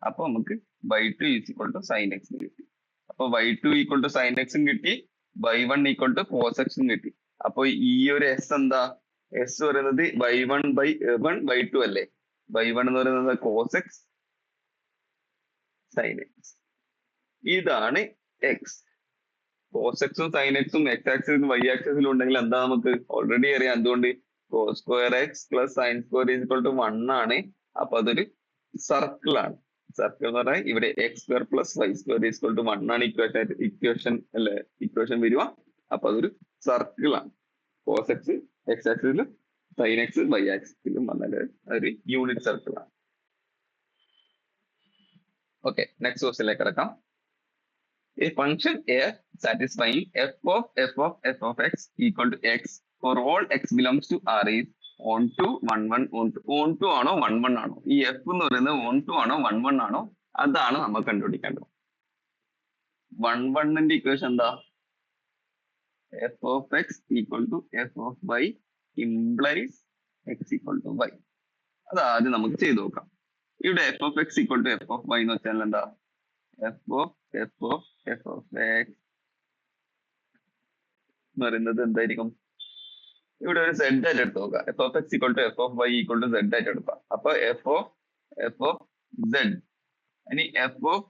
അപ്പൊ നമുക്ക് y2 is equal to sin x കിട്ടി. അപ്പൊ y2 equal to sin x കിട്ടി, y1 equal to cos x കിട്ടി. അപ്പൊ ഈ ഒരു s എന്താ? s പറയുന്നത് y1 by y2 അല്ലേ? y1 എന്ന് പറയുന്നത് cos x sin x. ഇതാണ് x. cos x ഉം sin x ഉം x ആക്സിസിലും y ആക്സിസിലും ഉണ്ടെങ്കിൽ എന്താ നമുക്ക് ഓൾറെഡി അറിയാം. എന്തുകൊണ്ട്? cos² x plus sin² is equal to 1 ആണ്. അപ്പൊ അതൊരു സർക്കിൾ ആണ്. സർക്കിൾ എന്ന് പറഞ്ഞാൽ ഇവിടെ x² plus y² is equal to 1 ആണ് ഇക്വേഷൻ വരിക. അപ്പൊ അതൊരു സർക്കിൾ ആണ്. cos x x ആക്സിസിലും sin x y ആക്സിസിലും വന്നാൽ അതൊരു യൂണിറ്റ് സർക്കിൾ ആണ്. ഓക്കെ, നെക്സ്റ്റ് ക്വസ്റ്റ്യനിലേക്ക് കിടക്കാം. A function f satisfying f of x equal to x for all x belongs to R is onto 1 1 onto ആണോ 1 1 ആണോ? ഈ f എന്ന് പറയുന്നത് onto ആണോ 1 1 ആണോ? അതാണ് നമ്മൾ കണ്ടുപിടിക്കേണ്ടത്. 1 1 ന്റെ ഇക്വേഷൻ എന്താ? f of x equal to f of y implies x equal to y. അതാദ്യം നമുക്ക് ചെയ്തു നോക്കാം. ഇവിടെ f of x equal to f of y എന്ന് വെച്ചാൽ എന്താ? f of x എന്ന് പറയുന്നത് എന്തായിരിക്കും? ഇവിടെ ഒരു z ആയിട്ട് എടുത്ത് നോക്കാം. f of x equal to f of y equal to z ആയിട്ട് എടുക്കാം. അപ്പൊ f of z. ഇനി f of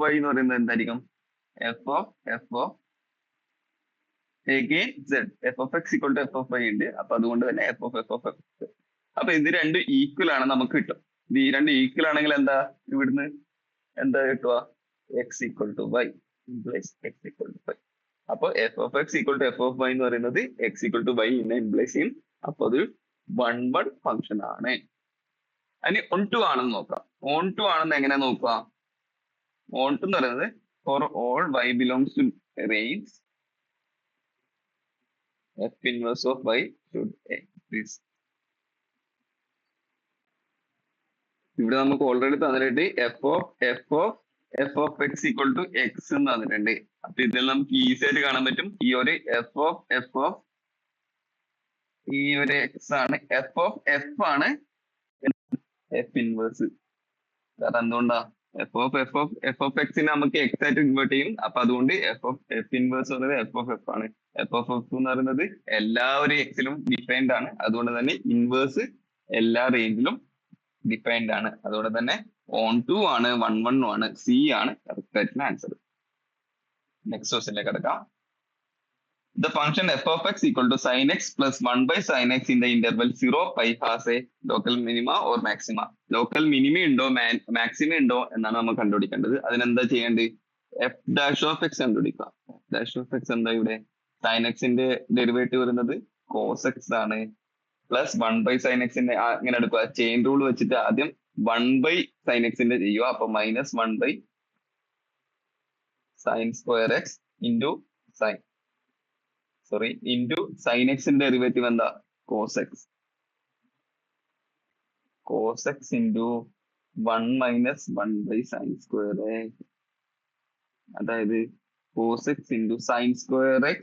y എന്ന് പറയുന്നത് എന്തായിരിക്കും? f of again z f of x equal to f of y ഉണ്ട്. അപ്പൊ അതുകൊണ്ട് തന്നെ f of x. അപ്പൊ ഇത് രണ്ടും ഈക്വൽ ആണ് നമുക്ക് കിട്ടും. ഇത് ഈ രണ്ട് ഈക്വൽ ആണെങ്കിൽ എന്താ ഇവിടുന്ന് എന്താ കിട്ടുക? x equal to y implies x equal to y. അപ്പൊ f of x equal to f of y എന്ന് പറയുന്നത് x equal to y എന്ന് ഇംപ്ലൈസ് ചെയ്യും. അപ്പൊ അത് 1 ഫംഗ്ഷൻ ആണ്. അതിന് ഓൺ ടു ആണെന്ന് നോക്കാം. ഓൺ ടു ആണെന്ന് എങ്ങനെ നോക്കുക? ഓൺ ടു എന്ന് പറയുന്നത് for all y belongs to range f inverse of y should exist. ഇവിടെ നമുക്ക് ഓൾറെഡി തന്നിട്ടുണ്ട് f of x equal to x എന്ന് തന്നിട്ടുണ്ട്. അപ്പൊ ഇതിൽ നമുക്ക് ഈസി ആയിട്ട് കാണാൻ പറ്റും ഈ ഒരു ഈ ഒരു x ആണ് f ആണ് f ഇൻവേഴ്സ്. കാരണം എന്തുകൊണ്ടാ? f of x നെ നമുക്ക് x ആയിട്ട് ഇൻവേർട്ട് ചെയ്യും. അപ്പൊ അതുകൊണ്ട് f ഇൻവേഴ്സ് പറയുന്നത് f of f ആണ്. f of f എന്ന് പറയുന്നത് എല്ലാവരും എക്സിലും ഡിഫൈൻഡ് ആണ്. അതുകൊണ്ട് തന്നെ ഇൻവേഴ്സ് എല്ലാ റേഞ്ചിലും ഡിഫൈൻഡ് ആണ്. അതുകൊണ്ട് തന്നെ ഓൺ ടു ആണ്, 1 ആണ്, സി ആണ് കറക്റ്റ് ആയിട്ടുള്ള ആൻസർ. നെക്സ്റ്റ് ക്വസ്റ്റ്യനിലേക്ക് കിടക്കാം. The function f of x equal to sin x plus 1 by sin x in the interval 0 pi has a local minima or maxima. Local minima ഉണ്ടോ മാക്സിമ ഉണ്ടോ എന്നാണ് നമ്മൾ കണ്ടുപിടിക്കേണ്ടത്. അതിനെന്താ ചെയ്യേണ്ടത്? f dash of x കണ്ടുപിടിക്കുക. f dash of x എന്താ ഇവിടെ? sin x ന്റെ ഡെറിവേറ്റീവ് വരുന്നത് cos x ആണ്. പ്ലസ് 1 by sin x ന്റെ ഇങ്ങനെ എടുക്കുക. ചെയിൻ റൂൾ വെച്ചിട്ട് ആദ്യം 1 by sin x ന്റെ ചെയ്യുക. അപ്പൊ minus 1 by sin square x into sin x ന്റെ ഡെറിവേറ്റീവ് എന്താ? cos x. cos x into 1 minus 1 by sin square x. അതായത് cos x into sin square x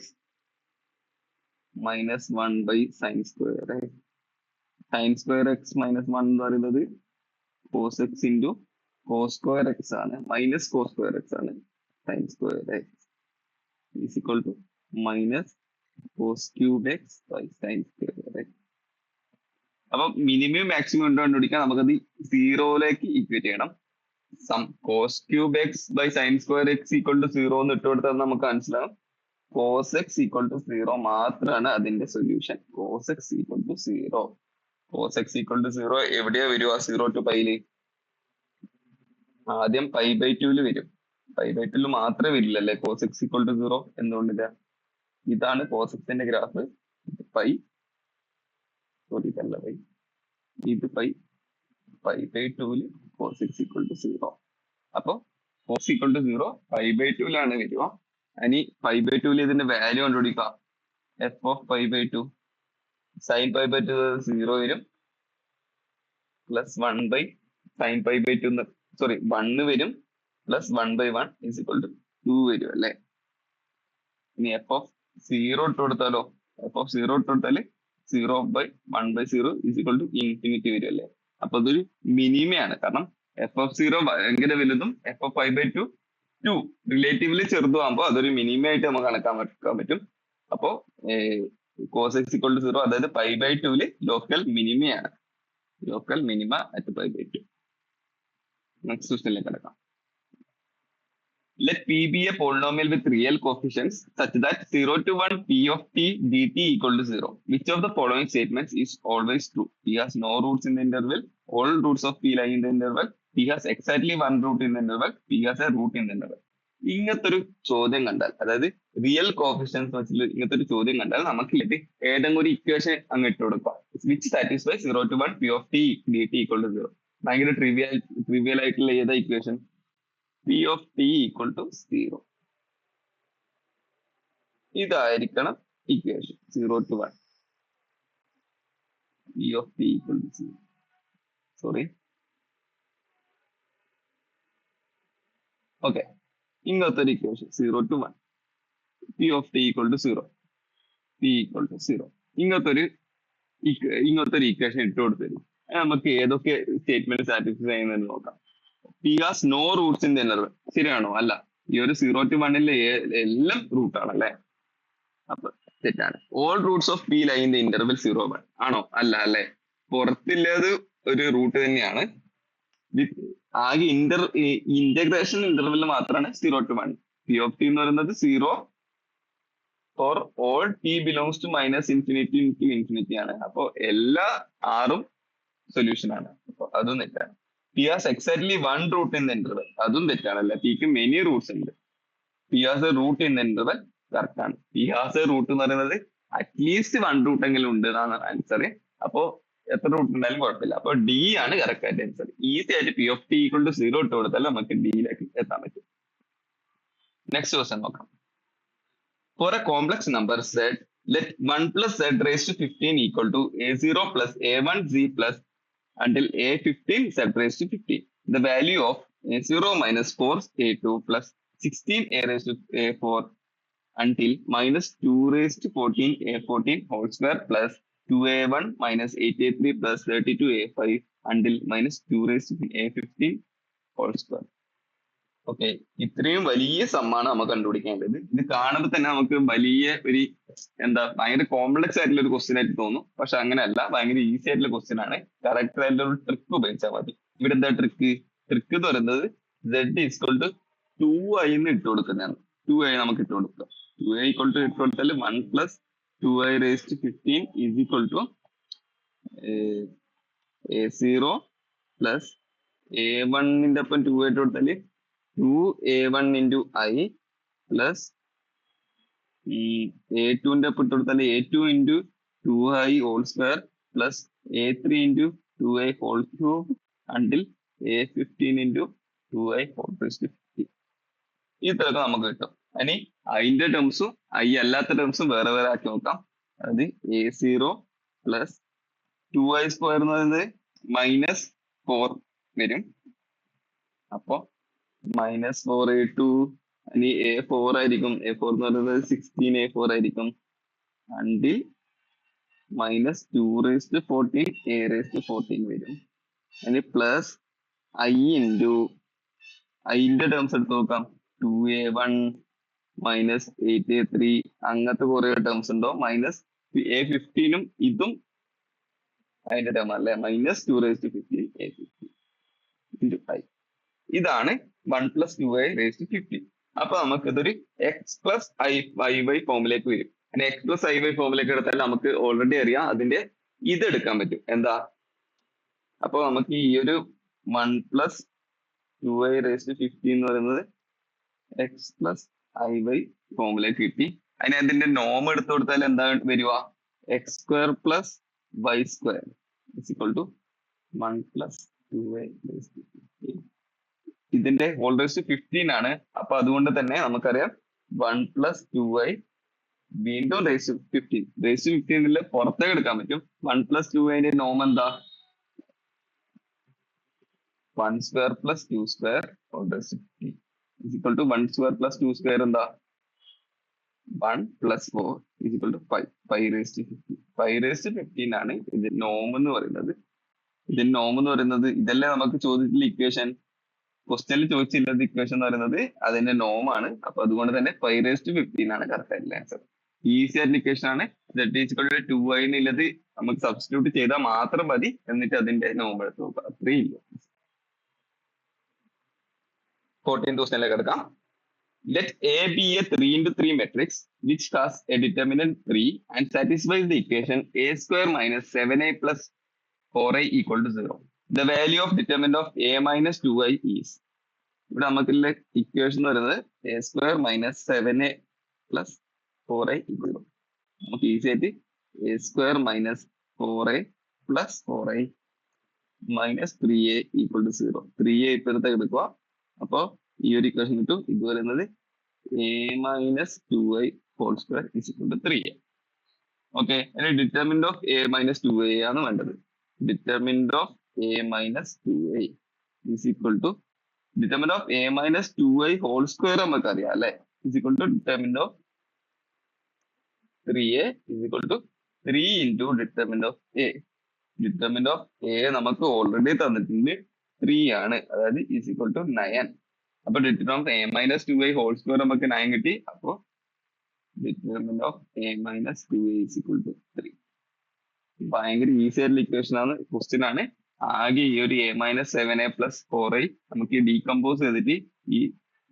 minus 1 by sin square x. sin square x minus 1 എന്ന് പറയുന്നത് cos x into cos square x ആണ്. minus cos square x ആണ്. sin square x is equal to minus cos cube x by sin square x. അപ്പൊ മിനിമം മാക്സിമം ഉണ്ടോ കണ്ടുപിടിക്കാൻ നമുക്കത് സീറോയിലേക്ക് ഇക്വേറ്റ് ചെയ്യണം. cos cube x by sin square x equal to 0 എന്ന് ഇട്ട് കൊടുത്താൽ നമുക്ക് മനസ്സിലാവും cos x equal to 0 മാത്രമാണ് അതിന്റെ solution. cos x equal to 0. cos x equal to 0 എവിടെയാ വരുക? 0 to pi ല് ആദ്യം pi by 2 ല് വരും. pi by 2 ല് മാത്രമേ വരില്ലല്ലേ cos x equal to 0. എന്തുകൊണ്ടില്ല? ഇതാണ് cos x ന്റെ ഗ്രാഫ്. പൈ ഇതല്ല പൈ, ഇത് pi by 2 ല് cos x equal to 0. അപ്പൊ cos equal to 0 pi by 2 ലാണ് വരിക. ഇനി pi by 2 ല് ഇതിന്റെ വാല്യൂ കണ്ടുപിടിക്കുക. f of pi by 2 sin pi by 2 0 വരും. Plus 1 by sin pi by 2 1 വരും. Plus 1 by 1 is equal to 2 വരും അല്ലെ. ഇനി f of 0 ഇട്ട് കൊടുത്താലോ? f of 0 ഇട്ട് കൊടുത്താല് 0 by 1 by 0 is equal to infinity വരും അല്ലെ. അപ്പൊ അതൊരു മിനിമയാണ്. കാരണം f of 0 ഭയങ്കര വലുതും f of pi by 2 relatively ചെറുതുമാകുമ്പോൾ അതൊരു മിനിമം ആയിട്ട് നമുക്ക് കണക്കാക്കാൻ പറ്റും. അപ്പോ cos x equal to 0 അതായത് pi by 2 ല് ലോക്കൽ മിനിമയാണ്. Local minima at pi by 2. Next ക്വസ്റ്റ്യനിലേക്ക് കിടക്കാം. Let p be a polynomial with real coefficients such that 0 to 1 p of t dt equal to 0. Which of the following statements is always true? P has no roots in the interval. All roots of p lie in the interval. P has exactly one root in the interval. P has a root in the interval. ഇങ്ങനത്തെ ഒരു ചോദ്യം കണ്ടാൽ, അതായത് റിയൽ കോഫിഷ്യൻസ് വെച്ചിട്ട് ഇങ്ങനത്തെ ഒരു ചോദ്യം കണ്ടാൽ നമുക്ക് ഏതെങ്കിലും ഒരു ഇക്വേഷൻ അങ്ങ് ഇട്ട് കൊടുക്കാം. Which satisfy 0 to 1 p of t dt equal to 0. ഭയങ്കര ട്രിവിയൽ ആയിട്ടുള്ള ഏതാ equation? p of t equal to 0. ഇതായിരിക്കണം equation 0 to 1 p of t equal to 0. Okay, ഇങ്ങനത്തെ ഒരു equation 0 to 1 p of t equal to 0, p equal to 0. ഇങ്ങനത്തെ ഒരു ഇക്വേഷൻ ഇട്ട് കൊടുത്തരും. നമുക്ക് ഏതൊക്കെ സ്റ്റേറ്റ്മെന്റ് സാറ്റിസ്ഫൈ ചെയ്യുന്നതെന്ന് നോക്കാം. p has no roots in the interval. ശരിയാണോ? അല്ല. ഈ ഒരു 0 to 1 എല്ലാം റൂട്ട് ആണ് അല്ലെ. അപ്പൊ തെറ്റാണ്. All Roots of p lie in the interval 0 1 ആണോ? അല്ല അല്ലെ. പുറത്തില്ലത് ഒരു റൂട്ട് തന്നെയാണ്. ആകെ ഇന്റഗ്രേഷൻ ഇന്റർവെൽ മാത്രമാണ് 0 to 1. p of t എന്ന് പറയുന്നത് 0 for all t belongs to minus infinity to infinity ആണ്. അപ്പൊ എല്ലാ ആറും സൊല്യൂഷൻ ആണ്. അപ്പൊ അതും തെറ്റാണ്. P has exactly one root in interval, അതും തെറ്റാണല്ല. പിക്ക് മെനി റൂട്ട്സ് ഉണ്ട്. P has a root in interval correct ആണ്. പി ഹാസ് എ റൂട്ട് എന്ന് പറയുന്നത് അറ്റ്ലീസ്റ്റ് വൺ റൂട്ട് എങ്കിലും ഉണ്ട് എന്നാണ് ആൻസർ. അപ്പോ എത്ര റൂട്ട് ഉണ്ടായാലും കുഴപ്പമില്ല. അപ്പൊ ഡി ആണ് കറക്റ്റ് ആയിട്ട് ആൻസർ. ഈസി ആയിട്ട് p of t equal to 0 ഇട്ട് കൊടുത്താൽ നമുക്ക് ഡിയിലേക്ക് എത്താൻ പറ്റും. നെക്സ്റ്റ് ക്വസ്റ്റ്യൻ നോക്കാം. For a complex number z, let 1 plus z raised to 15 equal to a0 plus a1 z plus until a15 z raised to 15. The value of a0 minus 4 a2 plus 16 a raised to a4 until minus 2 raised to 14 a14 whole square plus 2a1 minus 8a3 plus 32 a5 until minus 2 raised to a15 whole square. Okay, ഇത്രയും വലിയ സമ്മാണ് നമുക്ക് കണ്ടുപിടിക്കേണ്ടത്. ഇത് കാണുമ്പോൾ തന്നെ നമുക്ക് വലിയ ഒരു ഭയങ്കര കോംപ്ലക്സ് ആയിട്ടുള്ള ഒരു ക്വസ്റ്റ്യൻ ആയിട്ട് തോന്നും. പക്ഷെ അങ്ങനെയല്ല, ഭയങ്കര ഈസി ആയിട്ടുള്ള ക്വസ്റ്റ്യൻ ആണ്. കറക്റ്റ് ആയിട്ടുള്ള ഒരു ട്രിക്ക് ഉപയോഗിച്ചാൽ മതി. ഇവിടെ എന്താ ട്രിക്ക് എന്ന് പറയുന്നത് z ഈക്വൽ ടു 2i എന്ന് ഇട്ട് കൊടുക്കുന്നതാണ്. 2i നമുക്ക് ഇട്ട് കൊടുക്കാം. 2i ഈക്വൽ ടു ഇട്ട് കൊടുത്താൽ 1 plus 2i raise to 15 is equal to a0 plus a1ന്റെ ഒപ്പം 2i ഇട്ട് കൊടുത്താൽ 2a1 into i plus a2ന്റെ ഒപ്പം ഇട്ട് കൊടുത്താൽ a2 into 2i whole square plus a3 into 2i whole cube until a15 into 2i whole raised to 50. ഇത്രയൊക്കെ നമുക്ക് കിട്ടും. ഇനി അതിന്റെ ടേംസും i അല്ലാത്ത ടേംസും വേറെ വേറെ ആക്കി നോക്കാം. അതായത് a0 പ്ലസ് 2i സ്ക്വയർ എന്ന് പറയുന്നത് മൈനസ് 4 വരും. അപ്പൊ മൈനസ് 4a2 ഇനി a4 ആയിരിക്കും. a4 എന്ന് പറയുന്നത് 16a4 ആയിരിക്കും. Until minus 2 raised to 14 a raised to 14 വരും. ഇനി പ്ലസ് i ഇൻറ്റു ഐന്റെ ടേംസ് എടുത്ത് നോക്കാം. 2a1 മൈനസ് 8a3 അങ്ങനത്തെ കുറെ ടേംസ് ഉണ്ടോ. മൈനസ് a15ഉം ഇതും അതിന്റെ ടേം അല്ലേ. Minus 2 raised to 15 a15 into i. ഇതാണ് 1 പ്ലസ് 2i റേസ് ടു 50. അപ്പൊ നമുക്ക് ഇതൊരു എക്സ് പ്ലസ് iy ഫോമിലേക്ക് വരും. അങ്ങനെ എക്സ് പ്ലസ് iy ഫോമിലേക്ക് എടുത്താൽ നമുക്ക് ഓൾറെഡി അറിയാം അതിന്റെ ഇത് എടുക്കാൻ പറ്റും. എന്താ, അപ്പൊ നമുക്ക് ഈ ഒരു 1 പ്ലസ് 2i റേസ് ടു 50 എന്ന് പറയുന്നത് എക്സ് പ്ലസ് iy ഫോമിലേക്ക് കിട്ടി. അതിന് അതിന്റെ നോം എടുത്തു കൊടുത്താൽ എന്താ വരിക, x square plus y square equal to 1 plus 2i raise to 50. ഇതിന്റെ ഹോൾ റേസ് ടു 15 ആണ്. അപ്പൊ അതുകൊണ്ട് തന്നെ നമുക്കറിയാം 1 പ്ലസ് 2i വീണ്ടും റേസ് ടു 15. റേസ് ടു 15 പുറത്തേക്ക് എടുക്കാൻ പറ്റും. 1 പ്ലസ് 2iന്റെ നോം എന്താ, 1 square plus 2 square whole raise to 15 equal to 1 square plus 2 square എന്താ 1 plus 4 equal to 5. 5 raise to 15. 5 raise to 15 ആണ് ഇതിന്റെ നോം എന്ന് പറയുന്നത്. ഇതിന്റെ നോം എന്ന് പറയുന്നത് ഇതല്ലേ നമുക്ക് ചോദിച്ചിട്ടുള്ള ഇക്വേഷൻ. ക്വസ്റ്റ്യനിൽ ചോദിച്ചിട്ടുള്ളത് ഇക്വേഷൻ എന്ന് പറയുന്നത് അതിന്റെ നോം ആണ്. അപ്പൊ അതുകൊണ്ട് തന്നെ 5 raised to 15 ആണ് കറക്റ്റ് ആയിട്ടുള്ള ആൻസർ. ഈസി ആയിട്ടുള്ള ഇക്വേഷൻ ആണ്. z ഈക്വൽ ടു 2i എന്നുള്ളത് നമുക്ക് സബ്സ്റ്റിറ്റ്യൂട്ട് ചെയ്താൽ മാത്രം മതി. എന്നിട്ട് അതിന്റെ നോം എടുത്ത് നോക്കാം. അത്രയും ഇല്ല. 14th ക്വസ്റ്റ്യനിലേക്ക് എടുക്കാം. Let A be a 3 into 3 matrix which has a determinant 3 and satisfies the equation a square minus 7a plus 4i equal to 0. The value of determinant of a minus 2i is. ഇവിടെ നമുക്കുള്ള ഇക്വേഷൻ എന്ന് പറയുന്നത് a square minus 7a plus 4i equal to. നമുക്ക് ഈസി ആയിട്ട് a square minus 4a plus 4i minus 3a equal to 0. 3a ഇപ്പോഴത്തേക്ക് എടുക്കുക. അപ്പൊ ഈ ഒരു ഇക്വേഷൻ കിട്ടും. ഇത് പറയുന്നത് a minus 2i whole square is equal to 3a. Okay, അതിന് determinant of a minus 2i ആണ് വേണ്ടത്. Determinant of a minus 2i is equal to determinant of a minus 2i whole square നമുക്കറിയാം അല്ലെ. is equal to determinant of 3a is equal to 3 into determinant of a. determinant of a നമുക്ക് ഓൾറെഡി തന്നിട്ടുണ്ട് 3 ആണ്. അതായത് is equal to 9. അപ്പൊ determinant of a minus 2i whole square നമുക്ക് 9 കിട്ടി. അപ്പൊ determinant of a minus 2i is equal to 3. ഭയങ്കര ഈസി ആയിട്ടുള്ള ഇക്വേഷൻ ആണ്, ക്വസ്റ്റ്യൻ ആണ്. ആകെ ഈ ഒരു a minus 7a plus 4i നമുക്ക് ഡീകമ്പോസ് ചെയ്തിട്ട് ഈ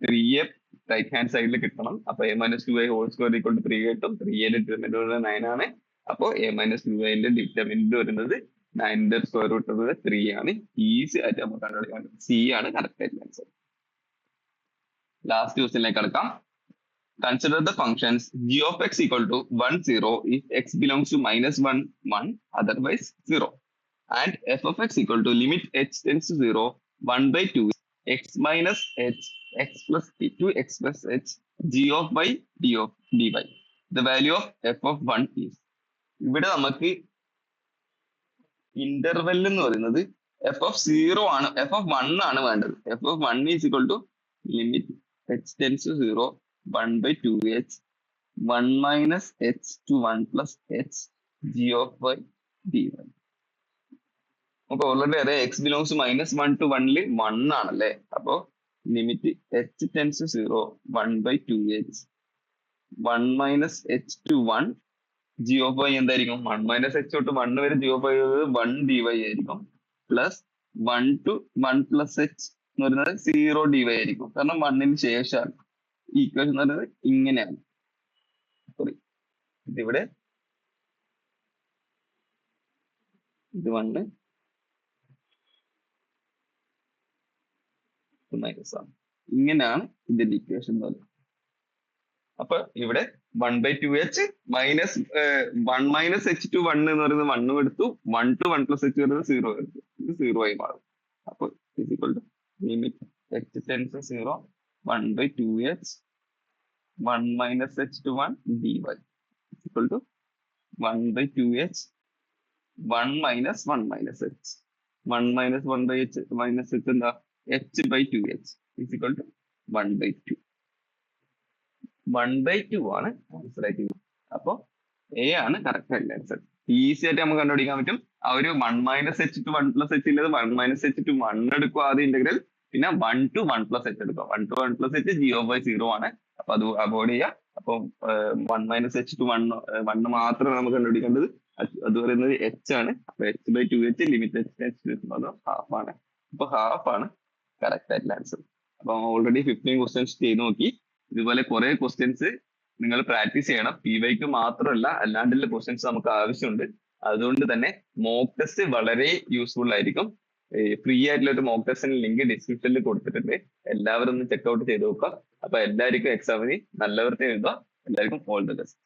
3a റൈറ്റ് ഹാൻഡ് സൈഡിൽ കിട്ടണം. അപ്പൊ a minus two i whole square equal to 3 കിട്ടും. 3ന്റെ ഡിറ്റർമിനന്റ് വരുന്നത് 9 ആണ്. അപ്പൊ a മൈനസ് ടു ഐന്റെ ഡിറ്റർമിനന്റ് വരുന്നത് 9ന്റെ സ്ക്വയർ റൂട്ട് വരുന്നത് 3 ആണ്. ഈസി ആയിട്ട് നമുക്ക് കണ്ടുപിടിക്കാൻ പറ്റും. സി ആണ് കറക്റ്റ് ആയിട്ടുള്ള ആൻസർ. ലാസ്റ്റ് ക്വസ്റ്റ്യനിലേക്ക് കടക്കാം. Consider the functions g of x equal to 1, 0 if x belongs to minus 1, 1, otherwise 0. And f of x equal to limit h tends to 0, 1 by 2, x minus h, x plus 2x plus h, g of y, d of dy. The value of f of 1 is. ഇവിടെ നമുക്ക് ഇന്റർവെൽ എന്ന് പറയുന്നത് എഫ് ഓഫ് 0 ആണ്, എഫ് ഓഫ് 1 ആണ് വേണ്ടത്. F of 1 is equal to limit h tends to 0, 1 by 2h, 1 minus h to 1 plus h, g of y, dy. നമുക്ക് ഓൾറെഡി അറിയാം എക്സ് ബിലോങ്സ് മൈനസ് 1 to 1 1 ആണല്ലേ. അപ്പോ limit h tends to 0, 1 by 2h, 1 minus h to 1, g of y എന്തായിരിക്കും? 1 minus h തൊട്ട് 1 വരെ g of y 1 dy ആയിരിക്കും. പ്ലസ് 1 to 1 plus h എന്ന് പറയുന്നത് 0 dy ആയിരിക്കും. കാരണം 1ന് ശേഷമാണ്. ഈക്വേഷൻ എന്ന് പറയുന്നത് ഇങ്ങനെയാണ്. സോറി, ഇതിവിടെ ഇത് 1 മൈനസ് ആണ്. ഇങ്ങനെയാണ് ഇതിന്റെ ഇക്വേഷൻ എന്ന് പറയുന്നത്. അപ്പൊ ഇവിടെ 1 by 2h minus 1 minus h to 1 എന്ന് പറയുന്നത് 1 എടുത്തു, 1 to 1 plus h വരുന്നത് 0 എടുത്തു. ഇത് 0 ആയി മാറും. അപ്പൊ equal to limit h tends to 0, 1 by 2h, 1 minus h to 1 dy equal to 1 by 2h, 1 minus 1 minus h, 1 minus 1 by h minus h എന്താ h by 2h is equal to 1 by 2. 1 by 2 ആണ് ആൻസർ ആയിട്ട്. അപ്പൊ എ ആണ് കറക്റ്റ് ആയിട്ടുള്ള ആൻസർ. ഈസി ആയിട്ട് നമുക്ക് കണ്ടുപിടിക്കാൻ പറ്റും. ആ ഒരു 1 minus h to 1 plus h ഇല്ലത് 1 minus h to 1 എടുക്കുക ആദ്യം ഇന്റഗ്രൽ, പിന്നെ 1 to 1 plus h എടുക്കുക. 1 to 1 plus h g of y 0 ആണ്. അപ്പൊ അത് അവോയ്ഡ് ചെയ്യാം. അപ്പൊ 1 minus h to 1 മാത്രമേ നമുക്ക് കണ്ടുപിടിക്കേണ്ടത്. അത് പറയുന്നത് h ആണ്. അപ്പൊ h by 2h limit h half ആണ്. അപ്പൊ ഹാഫ് ആണ് കറക്റ്റ് ആയിട്ടുള്ള ആൻസർ. അപ്പൊ ഓൾറെഡി 15 ക്വസ്റ്റ്യൻസ് ചെയ്ത് നോക്കി. ഇതുപോലെ കുറെ ക്വസ്റ്റ്യൻസ് നിങ്ങൾ പ്രാക്ടീസ് ചെയ്യണം. PYQ മാത്രമല്ല അല്ലാണ്ടുള്ള ക്വസ്റ്റ്യൻസ് നമുക്ക് ആവശ്യമുണ്ട്. അതുകൊണ്ട് തന്നെ മോക്ക് ടെസ്റ്റ് വളരെ യൂസ്ഫുൾ ആയിരിക്കും. ഫ്രീ ആയിട്ടുള്ള ഒരു മോക്ക് ടെസ്റ്റിന്റെ ലിങ്ക് ഡിസ്ക്രിപ്ഷനിൽ കൊടുത്തിട്ടുണ്ട്. എല്ലാവരും ഒന്ന് ചെക്ക്ഔട്ട് ചെയ്ത് നോക്കുക. അപ്പൊ എല്ലാവർക്കും എക്സാമിന് നല്ലവർക്ക് എഴുതുക. എല്ലാവർക്കും ഓൾ ദ ബെസ്റ്റ്.